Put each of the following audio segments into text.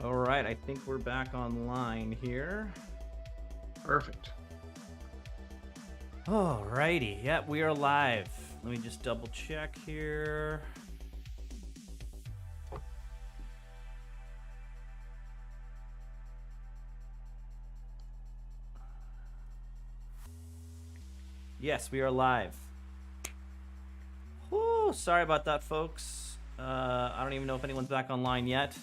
All right, I think we're back online here. Perfect. All righty, yep, we are live. Let me just double check here. Yes, we are live. Whoo, sorry about that, folks. I don't even know if anyone's back online yet.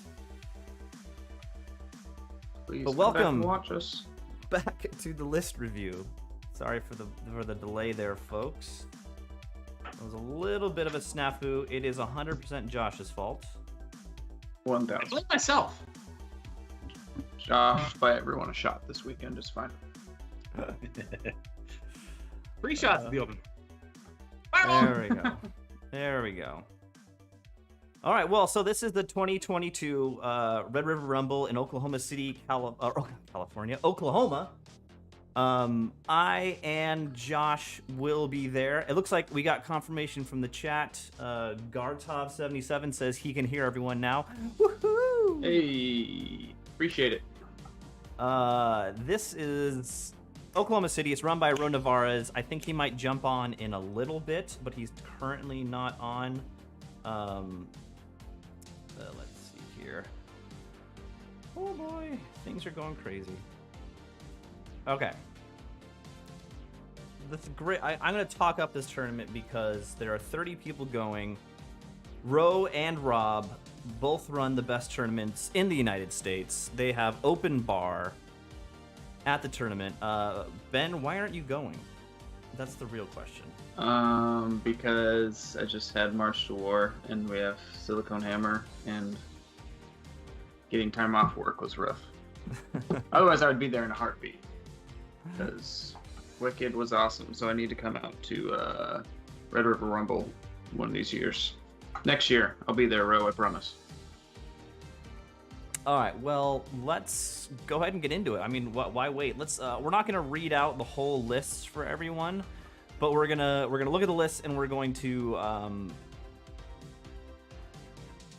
Please But welcome. Come back and watch us. Back to the list review. Sorry for the delay there, folks. It was a little bit of a snafu. It is 100% Josh's fault. 1,000. I blame myself. Josh, buy everyone a shot this weekend. Just fine. Free shots to be open. There we go. There we go. All right, well, so this is the 2022 Red River Rumble in Oklahoma City, California, Oklahoma. I and Josh will be there. It looks like we got confirmation from the chat. Gartov77 says he can hear everyone now. Woohoo! Hey, appreciate it. This is Oklahoma City. It's run by Ro Navarez. I think he might jump on in a little bit, but he's currently not on. Let's see here. Oh boy, things are going crazy. Okay. That's great. I'm going to talk up this tournament because there are 30 people going. Ro and Rob both run the best tournaments in the United States. They have open bar at the tournament. Ben, why aren't you going? That's the real question. Because I just had March to War, and we have Silicone Hammer, and getting time off work was rough. Otherwise, I would be there in a heartbeat. Because Wicked was awesome, so I need to come out to Red River Rumble one of these years. Next year, I'll be there, Ro, I promise. All right, well, let's go ahead and get into it. I mean, why wait? Let's. We're not gonna read out the whole list for everyone, but we're gonna look at the list and we're going to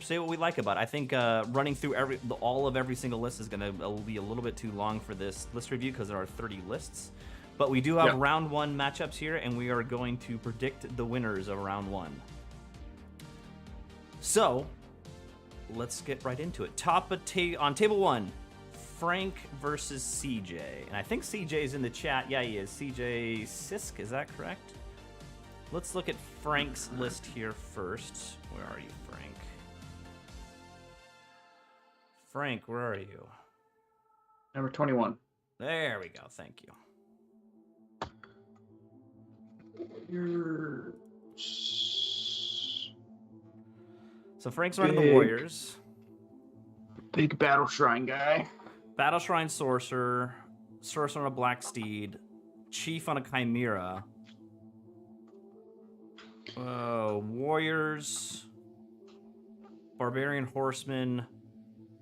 say what we like about it. I think running through all of every single list is gonna be a little bit too long for this list review because there are 30 lists. But we do have round one matchups here, and we are going to predict the winners of round one. So let's get right into it. On table one, Frank versus CJ. And I think CJ is in the chat. Yeah, he is. CJ Sisk, is that correct? Let's look at Frank's list here first. Where are you, Frank? Frank, where are you? Number 21. There we go. Thank you. So Frank's running the Warriors. Big Battle Shrine guy. Battle Shrine Sorcerer. Sorcerer on a Black Steed. Chief on a Chimera. Warriors. Barbarian Horsemen.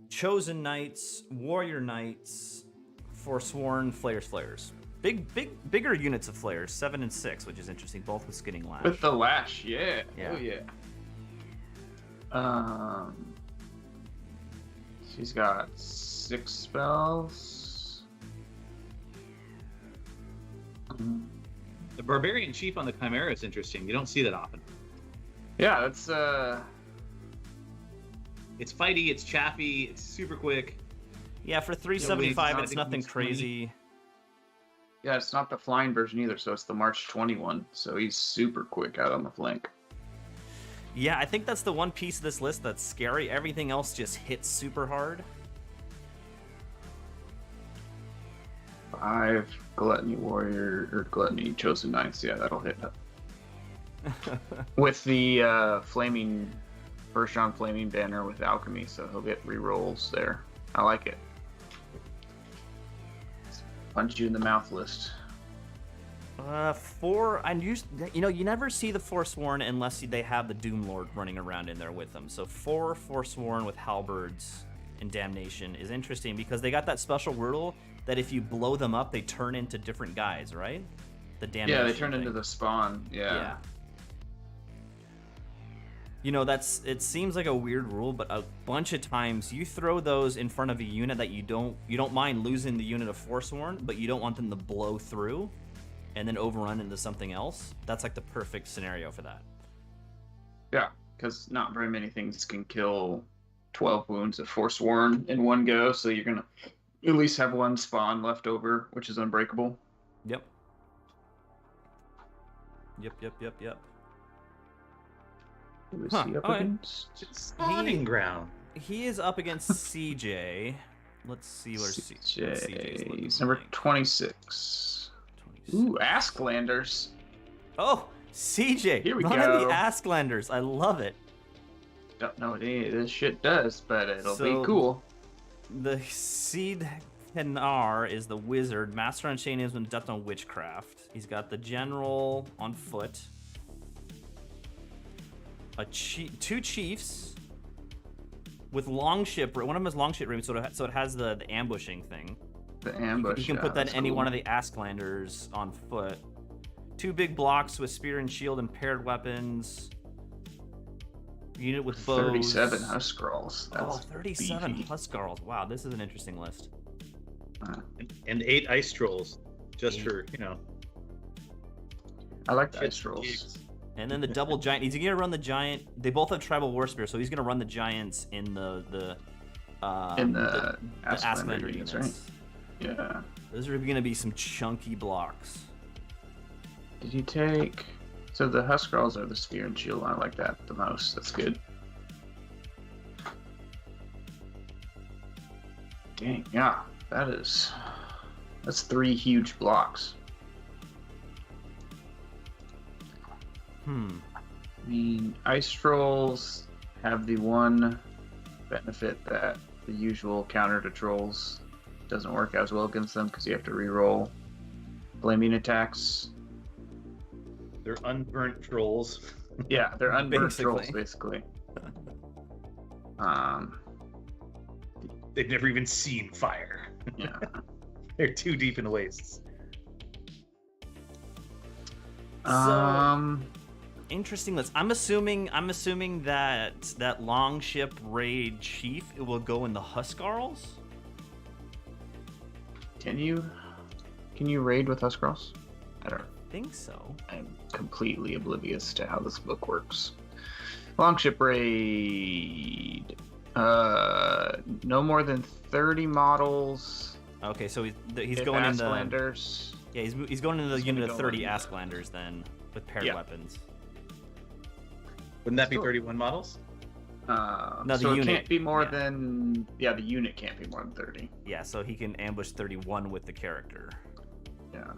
Chosen Knights. Warrior Knights. Forsworn Flayers. Bigger units of Flayers. 7 and 6, which is interesting. Both with Skinning Lash. With the Lash, yeah. Yeah. Oh, yeah. She's got 6 spells. The Barbarian Chief on the Chimera is interesting. You don't see that often. Yeah, that's It's fighty, it's chaffy, it's super quick. Yeah, for 375, it's nothing crazy. Yeah, it's not the flying version either, so it's the March 21. So he's super quick out on the flank. Yeah, I think that's the one piece of this list that's scary. Everything else just hits super hard. 5 Gluttony Warrior or Gluttony Chosen Knights. Yeah, that'll hit. With the flaming first round flaming banner with alchemy, so he'll get rerolls there. I like it. Punch you in the mouth list. You never see the Forsworn unless they have the Doom Lord running around in there with them. So 4 Forsworn with halberds and damnation is interesting because they got that special rule that if you blow them up, they turn into different guys, right? The damnation. Yeah, they turn into the spawn. Yeah. You know, it seems like a weird rule, but a bunch of times you throw those in front of a unit that you don't mind losing the unit of Forsworn, but you don't want them to blow through and then overrun into something else. That's like the perfect scenario for that. Yeah, because not very many things can kill 12 wounds of Forsworn in one go, so you're gonna at least have one spawn left over, which is unbreakable. Yep. Who is he up against? Spawning ground. He is up against CJ. Let's see where CJ. He's number 26. Ooh, Asklanders. Oh, CJ. Here we running go. The Asklanders. I love it. Don't know what any of this shit does, but it'll be cool. The Seed Henar is the wizard. Master on Shainism and Adept on Witchcraft. He's got the general on foot. Two chiefs with longship. One of them is longship ring, so it has the ambushing thing. The ambush. You can put that in any one of the Asklanders on foot. 2 big blocks with spear and shield and paired weapons. Unit with bows. 37 Huskarls. Oh, 37 Huskarls. Wow, this is an interesting list. And 8 ice trolls, just for, I like the ice trolls. And then the double giant. He's gonna run the giant. They both have tribal war spear, so he's gonna run the giants in the Asklander units. Right? Yeah. Those are gonna be some chunky blocks. Did you take? So the Huskarls are the spear and shield. I like that the most. That's good. Dang, yeah, that's 3 huge blocks. I mean, ice trolls have the one benefit that the usual counter to trolls doesn't work as well against them because you have to reroll flaming attacks. They're unburnt trolls. Yeah, they're unburnt trolls basically. They've never even seen fire. Yeah. They're too deep in the wastes. Interesting list. I'm assuming that longship raid chief will go in the Huskarls. Can you raid with Huskarls? I don't think so. I'm completely oblivious to how this book works. Longship raid. No more than 30 models. Okay, so he's going in the Asklanders. Yeah, he's going into the unit of 30 Asklanders then with paired weapons. Wouldn't that be 31 models? No, so the unit can't be more than the unit can't be more than 30. Yeah, so he can ambush 31 with the character. Yeah,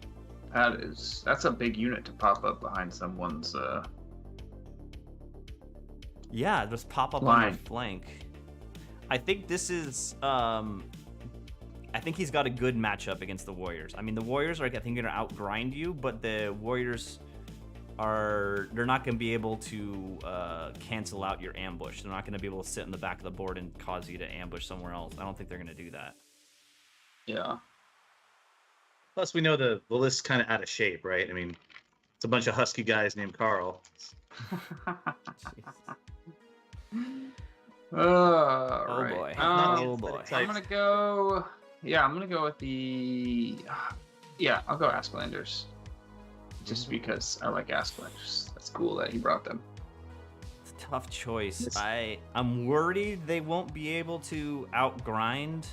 that's a big unit to pop up behind someone's. Yeah, just pop up on the flank. I think this is. I think he's got a good matchup against the Warriors. I mean, the Warriors are, I think, going to outgrind you, but the Warriors they're not going to be able to cancel out your ambush. They're not going to be able to sit in the back of the board and cause you to ambush somewhere else. I don't think they're going to do that. Yeah. Plus, we know the list's kind of out of shape, right? I mean, it's a bunch of husky guys named Carl. Oh boy. Oh boy. I'm gonna go. Yeah, I'm gonna go with the. Yeah, I'll go Asklanders. Just because I like Asklanders. That's cool that he brought them. It's a tough choice. I'm worried they won't be able to outgrind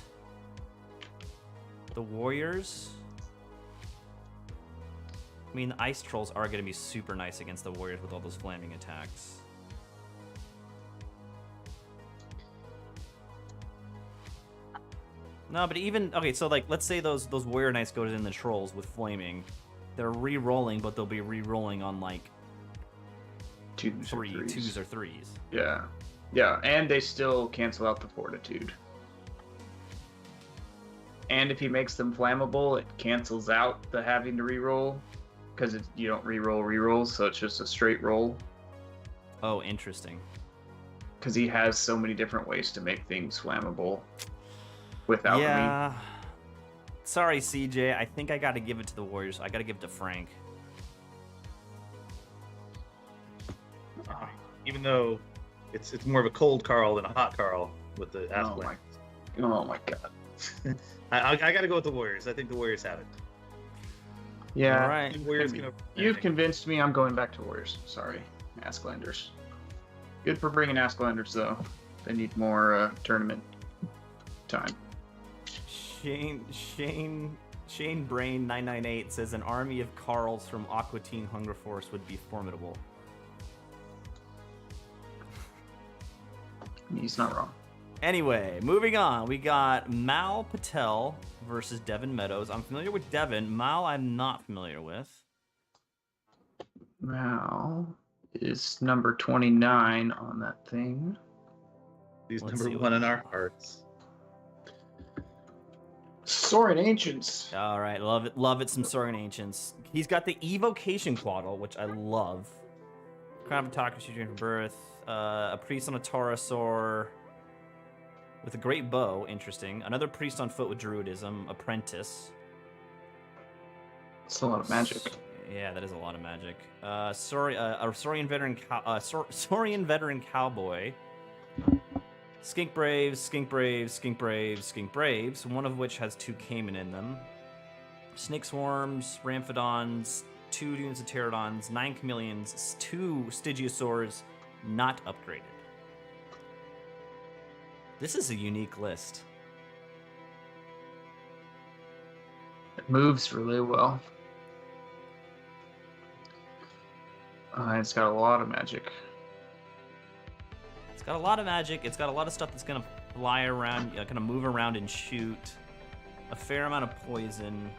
the Warriors. I mean, the Ice Trolls are going to be super nice against the Warriors with all those flaming attacks. No, but even... Okay, so, like, let's say those Warrior Knights go in the Trolls with flaming. They're re-rolling, but they'll be re-rolling on, like... twos or threes. Yeah. Yeah, and they still cancel out the Fortitude. And if he makes them flammable, it cancels out the having to re-roll. Because you don't re-roll rerolls, so it's just a straight roll. Oh, interesting. Because he has so many different ways to make things flammable with alchemy. Yeah. Sorry, CJ. I think I got to give it to the Warriors. I got to give it to Frank. Even though It's more of a cold Carl than a hot Carl with the Aspland. Oh my god. I got to go with the Warriors. I think the Warriors have it. Yeah. All right. You've convinced me. I'm going back to Warriors. Sorry, Asklanders. Good for bringing Asklanders though. They need more tournament time. Shane Brain 998 says an army of Carls from Aqua Teen Hunger Force would be formidable. He's not wrong. Anyway, moving on. We got Mal Patel versus Devin Meadows. I'm familiar with Devin. Mal, I'm not familiar with. Mal is number 29 on that thing. He's Let's number see 1 in our hearts. Soaring Ancients. All right, love it. Love it, some Soaring Ancients. He's got the Evocation Quaddle, which I love. Crown of Autocracy during birth. A priest on a Taurosaur with a great bow, interesting. Another priest on foot with Druidism, Apprentice. That's a lot of magic. Yeah, that is a lot of magic. A Saurian veteran cowboy. Skink Braves, Skink Braves, Skink Braves, Skink Braves, one of which has 2 Cayman in them. Snake Swarms, Ramphidons, 2 units of Pterodons, 9 Chameleons, 2 Stygiosaurs, not upgraded. This is a unique list. It moves really well. It's got a lot of magic. It's got a lot of magic. It's got a lot of stuff that's gonna fly around, gonna move around and shoot. A fair amount of poison.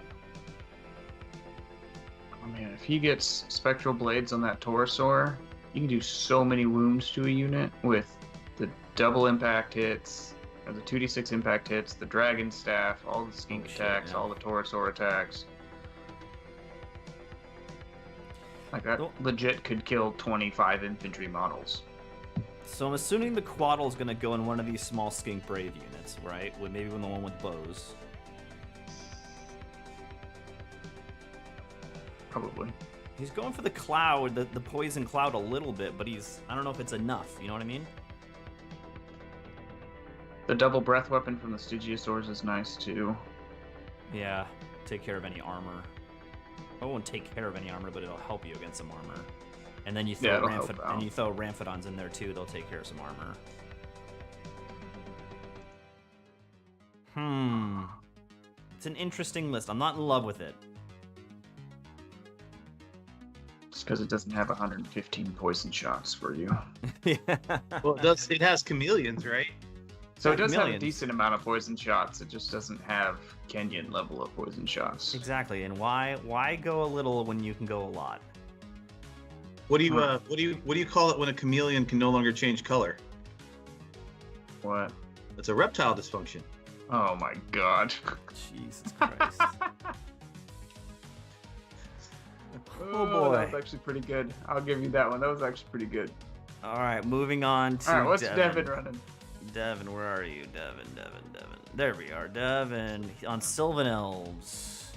Oh man, if he gets Spectral Blades on that Taurosaur, you can do so many wounds to a unit with the double impact hits, or the 2d6 impact hits, the Dragon Staff, all the Skink attacks, yeah. all the Taurosaur attacks. Like that legit could kill 25 infantry models. So I'm assuming the Quaddle is gonna go in one of these small Skink Brave units, right? Maybe the one with bows. Probably. He's going for the cloud, the poison cloud a little bit, but I don't know if it's enough, you know what I mean? The double breath weapon from the Stygiosaurs is nice too. Yeah, take care of any armor. I won't take care of any armor, but it'll help you against some armor. And then you throw Ramphidons in there too, they'll take care of some armor. It's an interesting list. I'm not in love with it. Just because it doesn't have 115 poison shots for you. Yeah. Well, it has chameleons, right? So it does have a Millions. decent amount of poison shots. It just doesn't have Kenyon level of poison shots. Exactly. And why go a little when you can go a lot? What do you call it when a chameleon can no longer change color? What? It's a reptile dysfunction. Oh my god. Jesus Christ. Oh That boy. was actually pretty good. I'll give you that one. That was actually pretty good. All right, moving on to All right, what's Devin. Devin running? Devin, where are you? Devin. There we are. Devin on Sylvan Elves.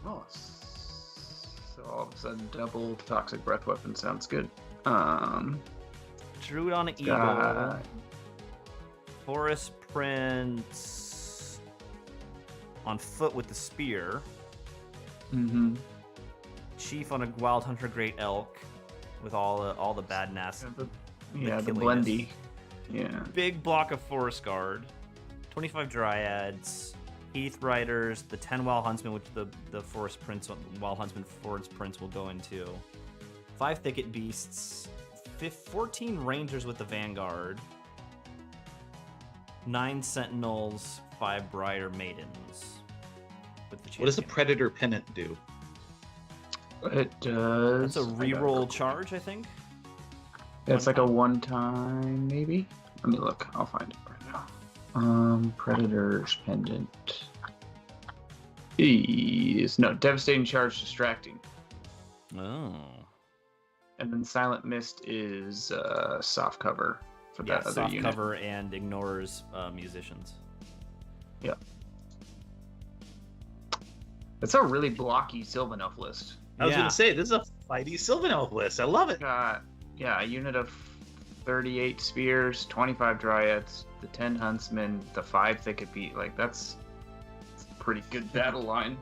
Oh, so all of a sudden, double toxic breath weapon sounds good. Druid on Eagle. God. Forest Prince on foot with the spear. Mm-hmm. Chief on a Wild Hunter Great Elk with all the bad nass. Yeah, the killiness. blendy. Yeah. Big block of Forest Guard. 25 Dryads. Heath Riders. The 10 Wild Huntsmen, which the Forest Prince, Wild Huntsman Forest Prince will go into. 5 Thicket Beasts. 14 Rangers with the Vanguard. 9 Sentinels. 5 Briar Maidens. With the What does the champion. Predator Pennant do? It does. That's a reroll charge, I think. It's like a one-time, maybe. Let me look. I'll find it right now. Predator's Pendant. No, Devastating Charge, Distracting. Oh. And then Silent Mist is soft cover for Yeah, that other soft unit. cover and ignores musicians. Yeah. It's a really blocky Sylvan Elf list. I was Yeah. going to say, this is a fighty Sylvan Elf list. I love it. Got, yeah, a unit of 38 spears, 25 dryads, the 10 huntsmen, the 5 thicket beat. Like that's a pretty good battle line.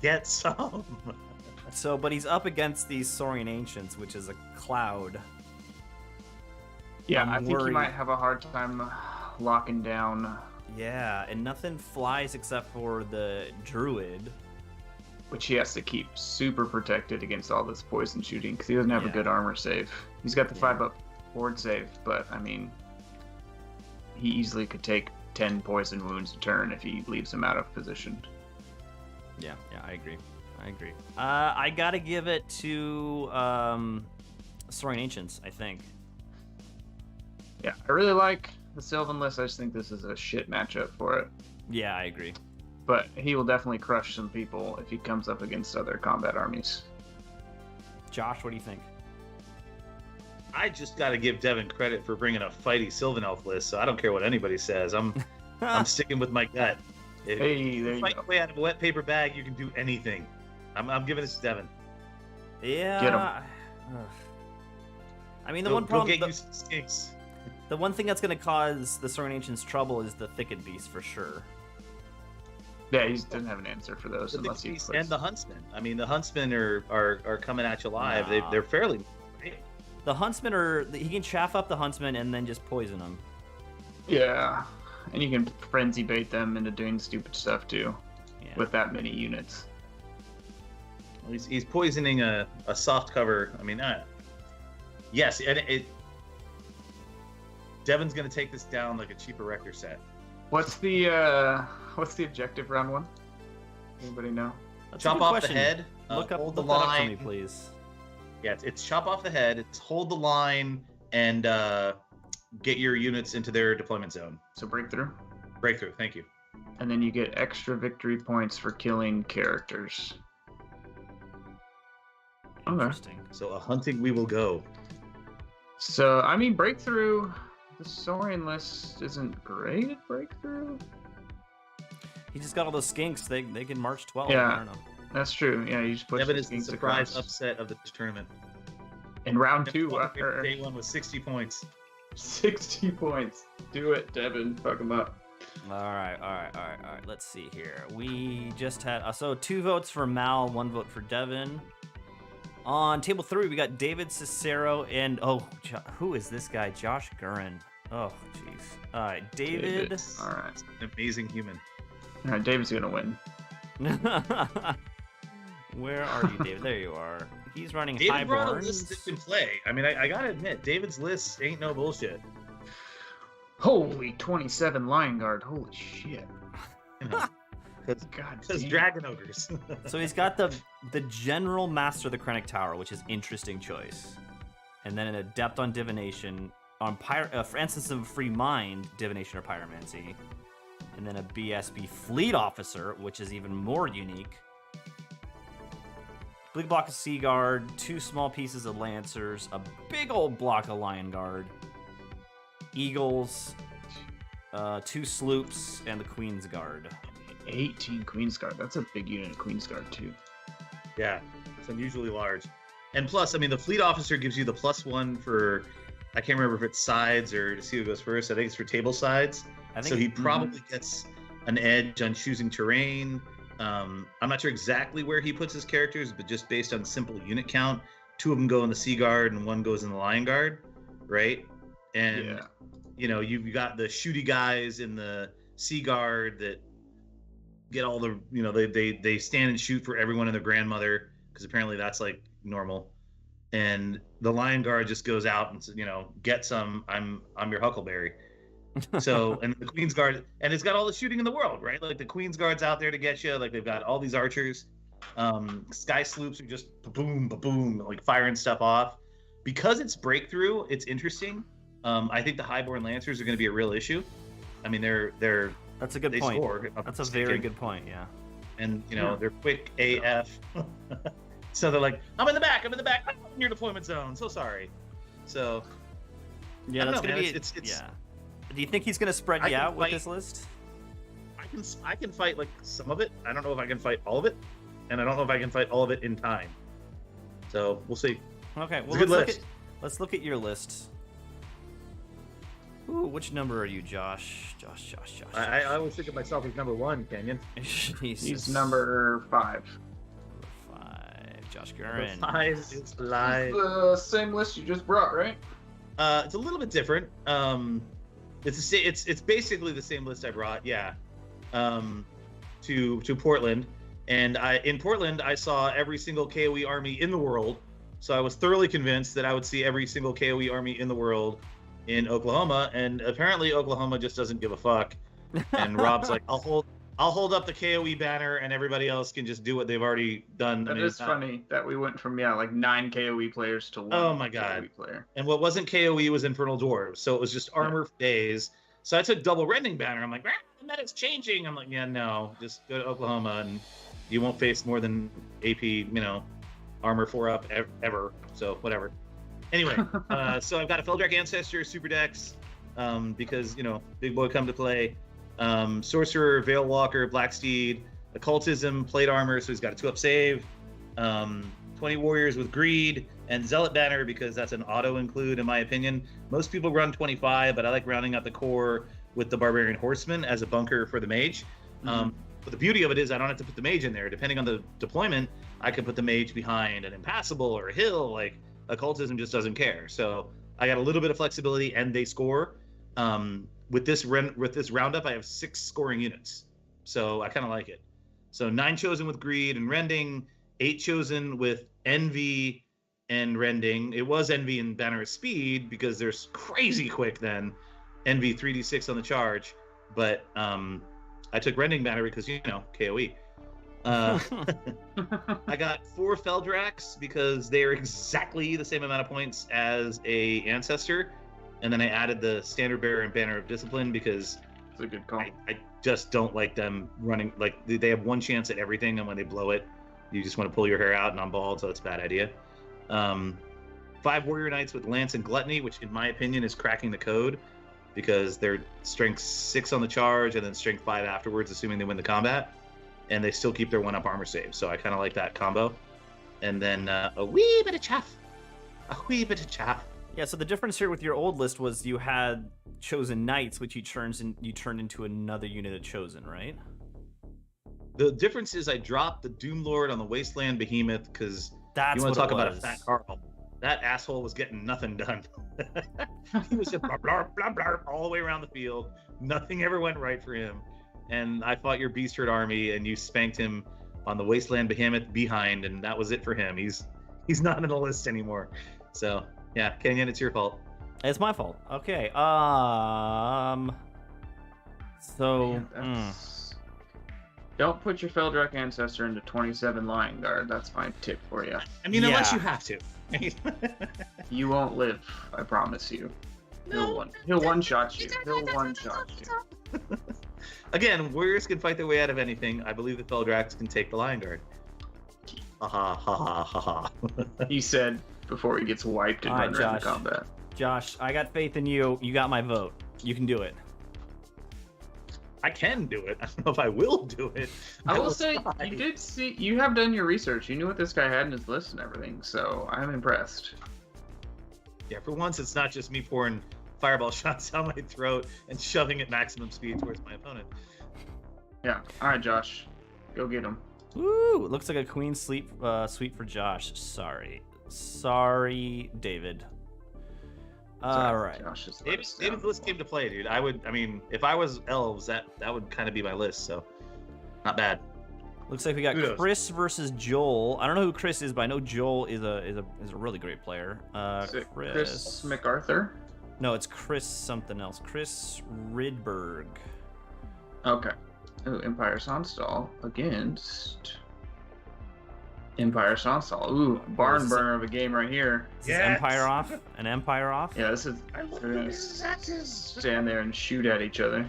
Get some. So, but he's up against these Saurian Ancients, which is a cloud. Yeah, I'm I think he worried. might have a hard time locking down, Yeah, and nothing flies except for the druid. which he has to keep super protected against all this poison shooting because he doesn't have a Yeah. good armor save. He's got the Yeah. 5-up ward save, but I mean, he easily could take 10 poison wounds a turn if he leaves him out of position. Yeah, I agree. I gotta give it to Saurian Ancients, I think. Yeah, I really like the Sylvan list. I just think this is a shit matchup for it. Yeah, I agree. But he will definitely crush some people if he comes up against other combat armies. Josh, what do you think? I just got to give Devin credit for bringing a fighty Sylvan Elf list, so I don't care what anybody says. I'm sticking with my gut. If Hey, there you you fight go. your way out of a wet paper bag, you can do anything. I'm giving this to Devin. Yeah. Get 'em. Ugh. I mean, the Go, one problem, go get you some skinks. the one thing that's gonna cause the Saurian Ancients trouble is the Thicket Beast for sure. Yeah, he doesn't have an answer for those The unless he Beast puts... and the Huntsman. I mean, the Huntsmen are coming at you live. Nah. They're fairly. The Huntsmen he can chaff up the Huntsman and then just poison them. Yeah, and you can frenzy bait them into doing stupid stuff too, Yeah. with that many units. He's poisoning a soft cover. I mean, yes, and Devin's gonna take this down like a cheaper Rector set. What's the objective round 1? Anybody know? That's a Chop good off question. the head. Look hold the that up for line. me, please. Yeah, it's chop off the head. It's hold the line and get your units into their deployment zone. So breakthrough, Breakthrough. Thank you. and then you get extra victory points for killing characters. Okay. Interesting. So a hunting we will go. So I mean, breakthrough. The Saurian list isn't great at breakthrough. He just got all those skinks. They can march 12. Yeah. I don't know. That's true. Yeah, you just push Devin the is the skinks surprise across. upset of the tournament. In round 2, Day one was 60 points. 60 points. Do it, Devin. Fuck him up. All right. Let's see here. We just had so 2 votes for Mal, 1 vote for Devin. On table 3, we got David Cicero and who is this guy? Josh Jurand. Oh, jeez. All right, David. All right. An amazing human. All right, David's gonna win. Where are you, David? There you are. He's running David brought a list that Highborns. can play. I mean, I gotta admit, David's list ain't no bullshit. Holy 27 Lion Guard. Holy shit. You know, God because damn. dragon ogres. So he's got the General Master of the Krennic Tower, which is interesting choice, and then an Adept on Divination, on for instance of Free Mind, Divination or Pyromancy, and then a BSB Fleet Officer, which is even more unique. Big block of Sea Guard, 2 small pieces of Lancers, a big old block of Lion Guard, Eagles, 2 sloops, and the Queen's Guard. 18 Queen's Guard. That's a big unit of Queen's Guard, too. Yeah, it's unusually large. And plus, I mean, the fleet officer gives you the +1 for, I can't remember if it's sides or to see who goes first. I think it's for table sides. I think So he probably gets an edge on choosing terrain. I'm not sure exactly where he puts his characters, but just based on simple unit count, 2 of them go in the Sea Guard and 1 goes in the Lion Guard, right? And Yeah. you know, you've got the shooty guys in the Sea Guard that get all the, you know, they stand and shoot for everyone and their grandmother, because apparently that's like normal. And the Lion Guard just goes out and, you know, get some, I'm your Huckleberry. So, and the Queen's Guard, and it's got all the shooting in the world, right? Like the Queen's Guard's out there to get you. Like they've got all these archers. Sky sloops are just boom, boom, like firing stuff off. Because it's breakthrough, it's interesting. I think the Highborn Lancers are going to be a real issue. I mean, That's a good they point. score. That's a very good point, yeah. And you know, they're quick AF. So they're like, I'm in the back, I'm in your deployment zone. So sorry. So Yeah, I don't that's know, gonna man. be. It's Yeah. Do you think he's gonna spread I you can out with fight- this list? I can fight like some of it. I don't know if I can fight all of it, and I don't know if I can fight all of it in time. So we'll see. Okay, well a good let's list. look at your list. Ooh, which number are you, Josh? Josh. I always think of myself as number 1, Kenyon. Jesus. He's number 5. Number 5. Josh Number Jurand. 5 is live. The same list you just brought, right? It's a little bit different. It's basically the same list I brought, yeah. To Portland, and in Portland I saw every single KOE army in the world, so I was thoroughly convinced that I would see every single KOE army in the world in Oklahoma, and apparently Oklahoma just doesn't give a fuck. And Rob's like, I'll hold up the KOE banner, and everybody else can just do what they've already done. That is funny that we went from like 9 KOE players to 1 Oh my God. KOE player. And what wasn't KOE was Infernal Dwarves, so it was just armor for days. So I took double rending banner. I'm like, the meta's changing. I'm like, yeah, no, just go to Oklahoma and you won't face more than AP, armor 4-up ever. So whatever. Anyway, so I've got a Feldrak Ancestor, Super Dex, because, big boy come to play. Sorcerer, Veil Walker, Black Steed, Occultism, Plate Armor, so he's got a 2-up save. 20 Warriors with Greed, and Zealot Banner because that's an auto include in my opinion. Most people run 25, but I like rounding out the core with the Barbarian Horseman as a bunker for the mage. But the beauty of it is I don't have to put the mage in there. Depending on the deployment, I can put the mage behind an Impassable or a hill. Like Occultism just doesn't care. So I got a little bit of flexibility, and they score. With this roundup, I have 6 scoring units, so I kind of like it. So 9 chosen with Greed and Rending, 8 chosen with Envy and Rending. It was Envy and Banner of Speed because they're crazy quick then. Envy 3d6 on the charge, but I took Rending Banner because KOE. I got 4 Feldraks because they are exactly the same amount of points as a Ancestor, and then I added the Standard Bearer and Banner of Discipline because it's a good call. I just don't like them running. Like they have 1 chance at everything, and when they blow it, you just want to pull your hair out and on bald, so it's a bad idea. 5 Warrior Knights with Lance and Gluttony, which in my opinion is cracking the code because they're strength 6 on the charge and then strength 5 afterwards, assuming they win the combat, and they still keep their 1-up armor save. So I kind of like that combo. And then a wee bit of chaff. Yeah, so the difference here with your old list was you had Chosen Knights, which you turned into another unit of Chosen, right? The difference is I dropped the Doom Lord on the Wasteland Behemoth because you want to talk about a fat Carl. That asshole was getting nothing done. He was just blah, blah, blah, blah, all the way around the field. Nothing ever went right for him. And I fought your Beast Herd army, and you spanked him on the Wasteland Behemoth behind, and that was it for him. He's not in the list anymore. So yeah, Kenyon, it's your fault. It's my fault. Okay. So. Don't put your Feldrak Ancestor into 27 Lion Guard. That's my tip for you. I mean, unless you have to. You won't live, I promise you. No. He'll one-shot you. He'll one-shot you. Again, warriors can fight their way out of anything. I believe the Feldraks can take the Lion Guard. Ha ha ha ha ha ha. He said before he gets wiped and run around the combat. Josh, I got faith in you. You got my vote. You can do it. I can do it. I don't know if I will do it. I will say, you have done your research. You knew what this guy had in his list and everything, so I'm impressed. Yeah, for once, it's not just me pouring fireball shots down my throat and shoving at maximum speed towards my opponent. Yeah. All right, Josh. Go get him. Woo! Looks like a queen sweep for Josh. Sorry, David. All right. David's list came to play, dude. If I was elves, that would kind of be my list. So, not bad. Looks like we got Chris versus Joel. I don't know who Chris is, but I know Joel is a really great player. Chris MacArthur? No, it's Chris something else. Chris Rydberg. Okay. Ooh, Empire Sonstal against Empire Sonstal. Ooh, barn burner of a game right here. Is this Empire off? An Empire off? Yeah, this is. We're gonna stand there and shoot at each other.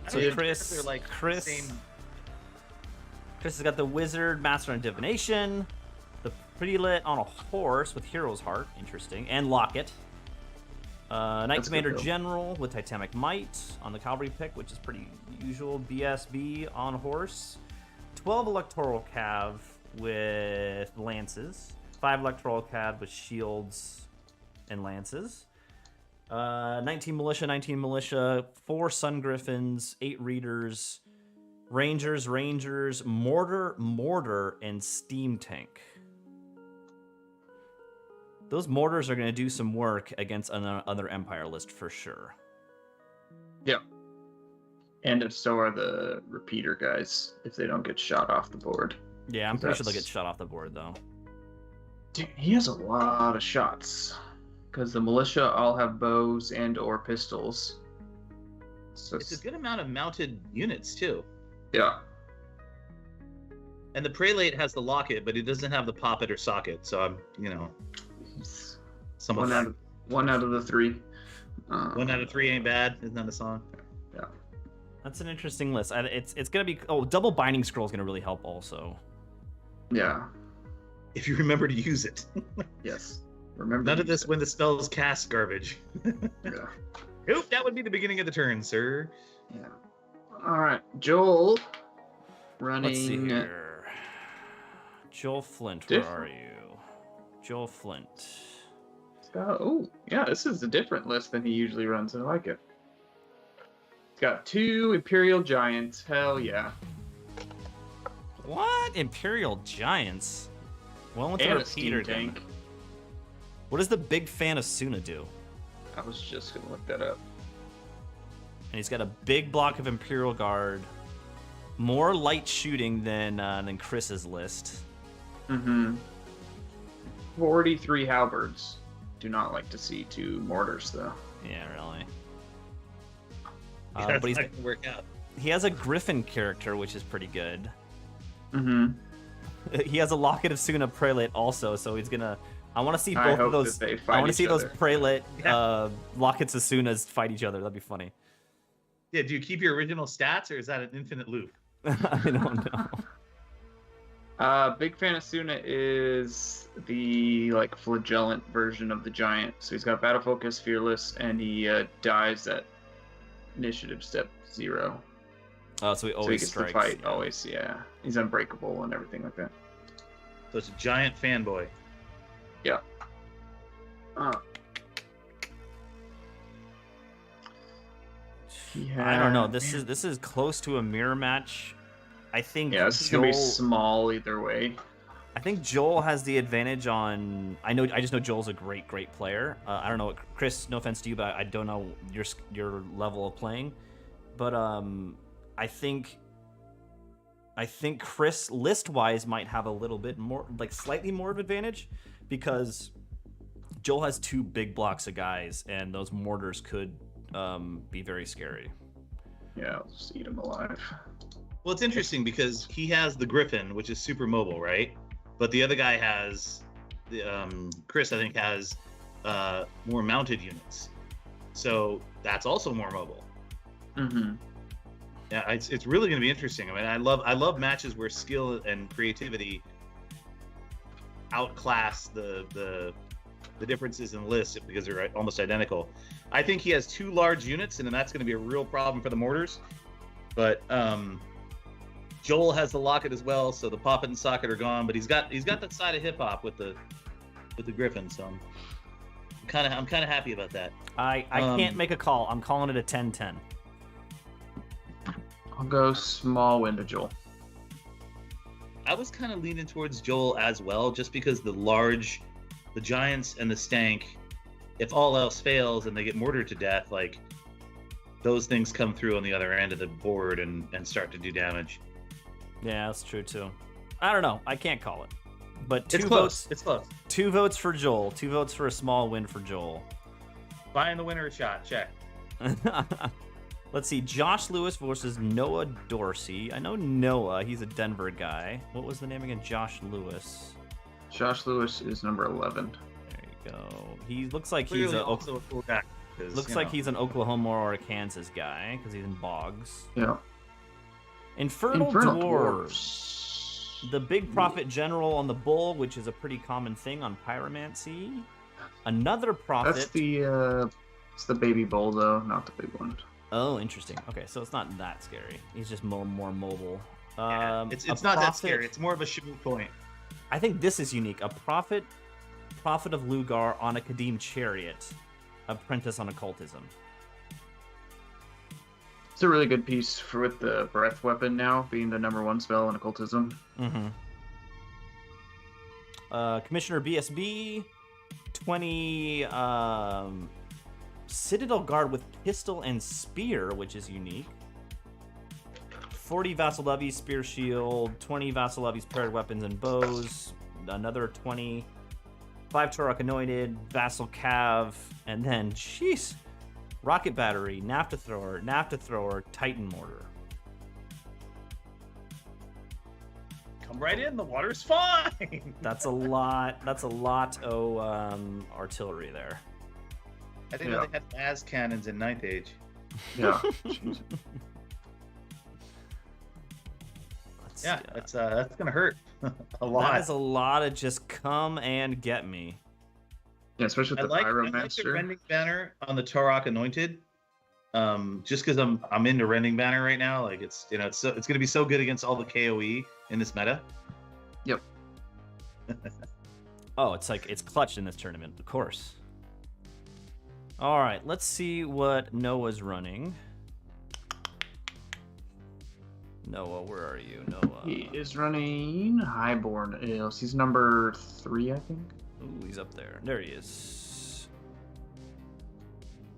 So Chris has got the Wizard, Master of Divination, the Pretty Lit on a horse with Hero's Heart, interesting, and Locket. Knight Commander General with Titanic Might on the Cavalry pick, which is pretty usual. BSB on horse. 12 Electoral Cav with Lances. 5 Electoral Cav with Shields and Lances. 19 militia, 4 Sun Griffins, 8 Readers, Rangers, Mortar, and Steam Tank. Those mortars are going to do some work against another Empire list for sure. Yeah. And so are the repeater guys if they don't get shot off the board. Yeah, I'm pretty sure they'll get shot off the board though. Dude, he has a lot of shots because the militia all have bows and or pistols. So It's a good amount of mounted units too. yeah. And the prelate has the locket, but he doesn't have the poppet or socket. So I'm, He's somewhat. one out of the 3. 1 out of 3 ain't bad. Isn't that a song? Yeah. That's an interesting list. It's gonna be double binding scroll is gonna really help also. Yeah. If you remember to use it. Yes. Remember. None of this when the spell's cast garbage. Yeah. Oop, that would be the beginning of the turn, sir. Yeah. All right, Joel. Running. Let's see here. Joel Flint, where are you? Joel Flint. Oh, yeah, this is a different list than he usually runs. I like it. It's got 2 Imperial Giants. Hell yeah. What? Imperial Giants? Well, with the And a repeater steam tank. gun. What does the big fan of Suna do? I was just gonna look that up. And he's got a big block of Imperial Guard, more light shooting than Chris's list. Mm-hmm. 43 halberds. Do not like to see 2 mortars though. Yeah, really. That's But not gonna work out. he has a Griffin character, which is pretty good. Mm-hmm. He has a Locket of Suna Prelate also, so he's gonna. I want to see I both hope of those. that they I fight want to each see those other. Prelate Lockets of Sunas fight each other. That'd be funny. Yeah, do you keep your original stats, or is that an infinite loop? I don't know. Big fan of Suna is the flagellant version of the giant. So he's got battle focus, fearless, and he dies at initiative step 0. Oh, so he So he always gets strikes. to fight always. Yeah, he's unbreakable and everything like that. So it's a giant fanboy. Yeah. I don't know. This is close to a mirror match. I think. Yeah, this is gonna be small either way. I think Joel has the advantage on. I just know Joel's a great player. I don't know, Chris. No offense to you, but I don't know your level of playing. But I think Chris list wise might have a little bit more, slightly more of advantage, because Joel has 2 big blocks of guys, and those mortars could be very scary. Yeah, I'll just eat him alive. Well, it's interesting because he has the Griffin, which is super mobile, right? But the other guy has, Chris, I think, has more mounted units. So that's also more mobile. Mm-hmm. Yeah, it's really going to be interesting. I mean, I love matches where skill and creativity outclass the differences in lists because they're almost identical. I think he has 2 large units, and then that's going to be a real problem for the mortars. But Joel has the locket as well, so the poppet and socket are gone. But he's got that side of hip hop with the Griffin, so I'm kind of happy about that. I can't make a call. I'm calling it a 10-10. I'll go small win to Joel. I was kind of leaning towards Joel as well, just because the Giants and the Stank, if all else fails and they get mortared to death, those things come through on the other end of the board and start to do damage. Yeah, that's true too. I don't know. I can't call it. But 2 It's votes. close. It's close. 2 votes for Joel. 2 votes for a small win for Joel. Buying the winner a shot. Check. Let's see. Josh Lewis versus Noah Dorsey. I know Noah. He's a Denver guy. What was the name again? Josh Lewis. Josh Lewis is number 11. There you go. He looks like Clearly he's also a cool guy. looks like he's an Oklahoma or a Kansas guy because he's in Boggs. Yeah. Infernal Dwarves. The big prophet general on the bull, which is a pretty common thing on pyromancy. Another prophet. That's it's the baby bull though, not the big one. Oh, interesting. Okay, so it's not that scary. He's just more mobile. It's not that scary. It's more of a shoot point. I think this is unique. A prophet of Lugar on a Kadim chariot. apprentice on occultism. It's a really good piece for with the breath weapon now being the #1 spell in occultism. Mm-hmm. Commissioner BSB, 20 Citadel Guard with pistol and spear, which is unique. 40 Vassal Levies, spear shield, 20 Vassal Levies, paired weapons and bows, another 20, 5 Turok Anointed, Vassal Cav, and then, jeez, Rocket Battery, Naphtha Thrower, Titan Mortar. Come right in, the water's fine. That's a lot artillery there. I think they had las cannons in 9th Age. Yeah. That's gonna hurt a lot. That is a lot of just come and get me. Yeah, especially with the I like the Rending Banner on the Turok Anointed. Just because I'm into Rending Banner right now, like it's gonna be so good against all the KOE in this meta. Yep. Oh, it's clutch in this tournament, of course. All right, let's see what Noah's running. Noah, where are you, Noah? He is running Highborn EOS. He's number 3, I think. Ooh, he's up there. There he is.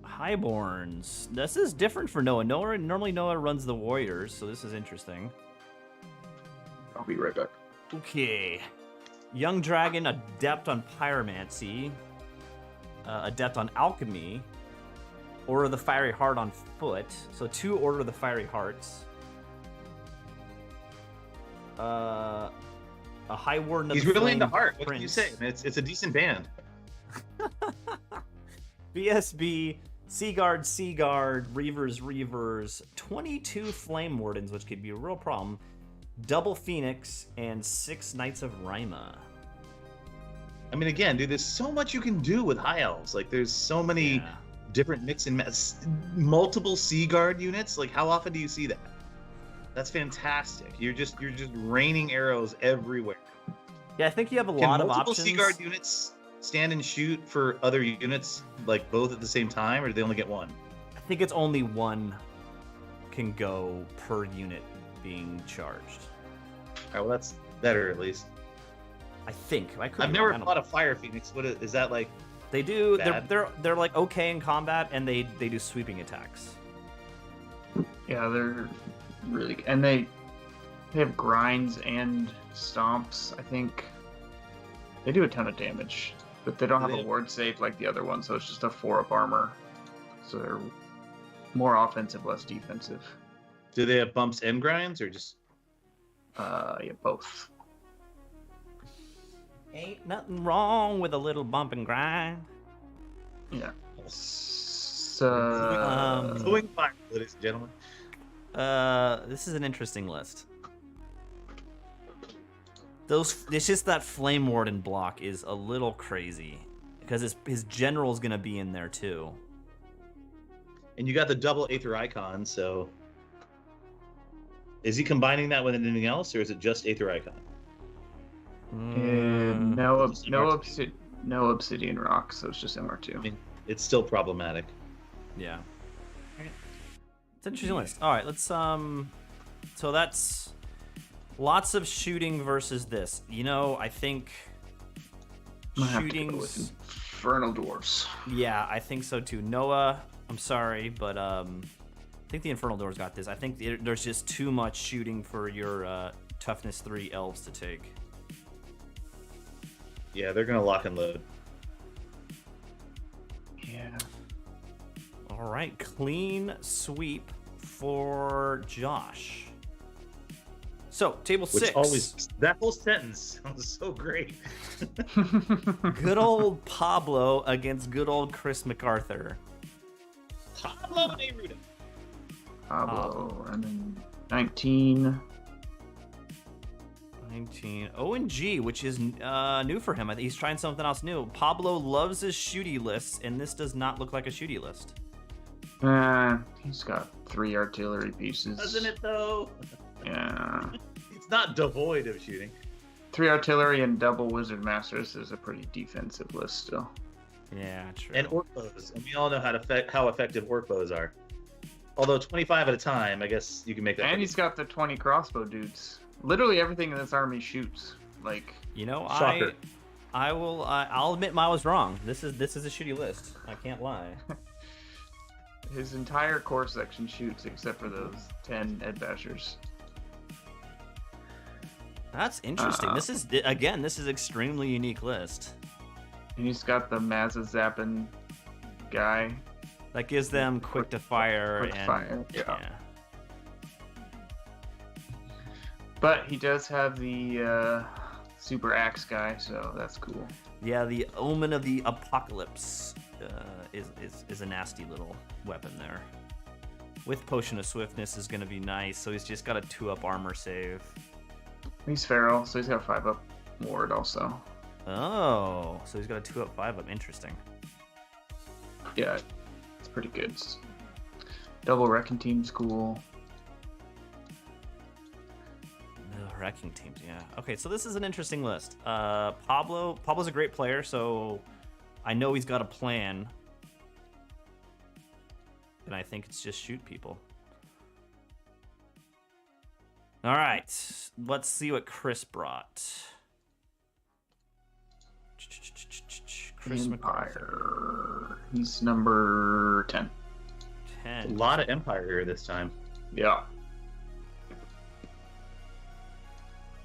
Highborns. This is different for Noah. Normally Noah runs the Warriors, so this is interesting. I'll be right back. Okay. Young Dragon, Adept on Pyromancy. Adept on Alchemy. Order of the Fiery Heart on foot. So 2 Order of the Fiery Hearts. A High Warden of He's the really into Flame heart. What Prince. can you say? It's a decent band. BSB, Seaguard, Reavers, 22 Flame Wardens, which could be a real problem. Double Phoenix, and 6 Knights of Rima. I mean, again, dude, there's so much you can do with High Elves. Like, there's so many different mix and match. Multiple Seaguard units. Like, how often do you see that? That's fantastic. You're just raining arrows everywhere. Yeah, I think you have a lot of options. Multiple Seaguard units stand and shoot for other units, like both at the same time, or do they only get one? I think it's only one can go per unit being charged. All right, well, that's better at least. I think. I've never fought a Fire Phoenix. Is that like? They do. Bad? They're like okay in combat, and they do sweeping attacks. Yeah, they're really, and they have grinds and stomps. I think they do a ton of damage, but they don't have a ward save like the other one, so it's just a 4-up armor. So they're more offensive, less defensive. Do they have bumps and grinds, or just? Yeah, both. Ain't nothing wrong with a little bump and grind. Yeah. So, Going fire, ladies and gentlemen. This is an interesting list. It's just that Flame Warden block is a little crazy because his general's gonna be in there too. And you got the double Aether Icon, so is he combining that with anything else, or is it just Aether Icon? No obsidian rock, so it's just MR2. I mean, it's still problematic. Yeah. It's an interesting list. All right, let's so that's lots of shooting versus this. I think shooting's Infernal Dwarfs. Yeah, I think so too. Noah, I'm sorry, but I think the Infernal Dwarfs got this. I think there's just too much shooting for your toughness 3 elves to take. Yeah, they're gonna lock and load. Yeah. All right, clean sweep for Josh. So, table 6. That whole sentence sounds so great. Good old Pablo against good old Chris MacArthur. Pablo Neruda. Pablo, and then 19. ONG, which is new for him. I think he's trying something else new. Pablo loves his shooty lists, and this does not look like a shooty list. He's got 3 artillery pieces. Doesn't it though? Yeah. It's not devoid of shooting. 3 artillery and double wizard masters is a pretty defensive list still. Yeah, true. And orc bows, and we all know how effective orc bows are. Although 25 at a time, I guess you can make that. And he's got the 20 crossbow dudes. Literally everything in this army shoots. Like, You know, Shocker. I'll admit I was wrong. This is a shitty list. I can't lie. his entire core section shoots except for those 10 Ed Bashers. That's interesting. This is extremely unique list. And he's got the Mazza Zappin guy. That gives them quick to fire. Quick and, fire, yeah. But he does have the super axe guy, so that's cool. Yeah, the Omen of the Apocalypse is a nasty little weapon there. With Potion of Swiftness is going to be nice, so he's just got a 2-up armor save. He's feral, so he's got a 5-up ward also. Oh, so he's got a 2-up, 5-up. Interesting. Yeah, it's pretty good. Double Wrecking Team's cool. No, Wrecking Teams, yeah. Okay, so this is an interesting list. Pablo's a great player, so I know he's got a plan. And I think it's just shoot people. All right, let's see what Chris brought. Chris McCarthy. Empire. He's number 10. 10. A lot of Empire here this time. Yeah.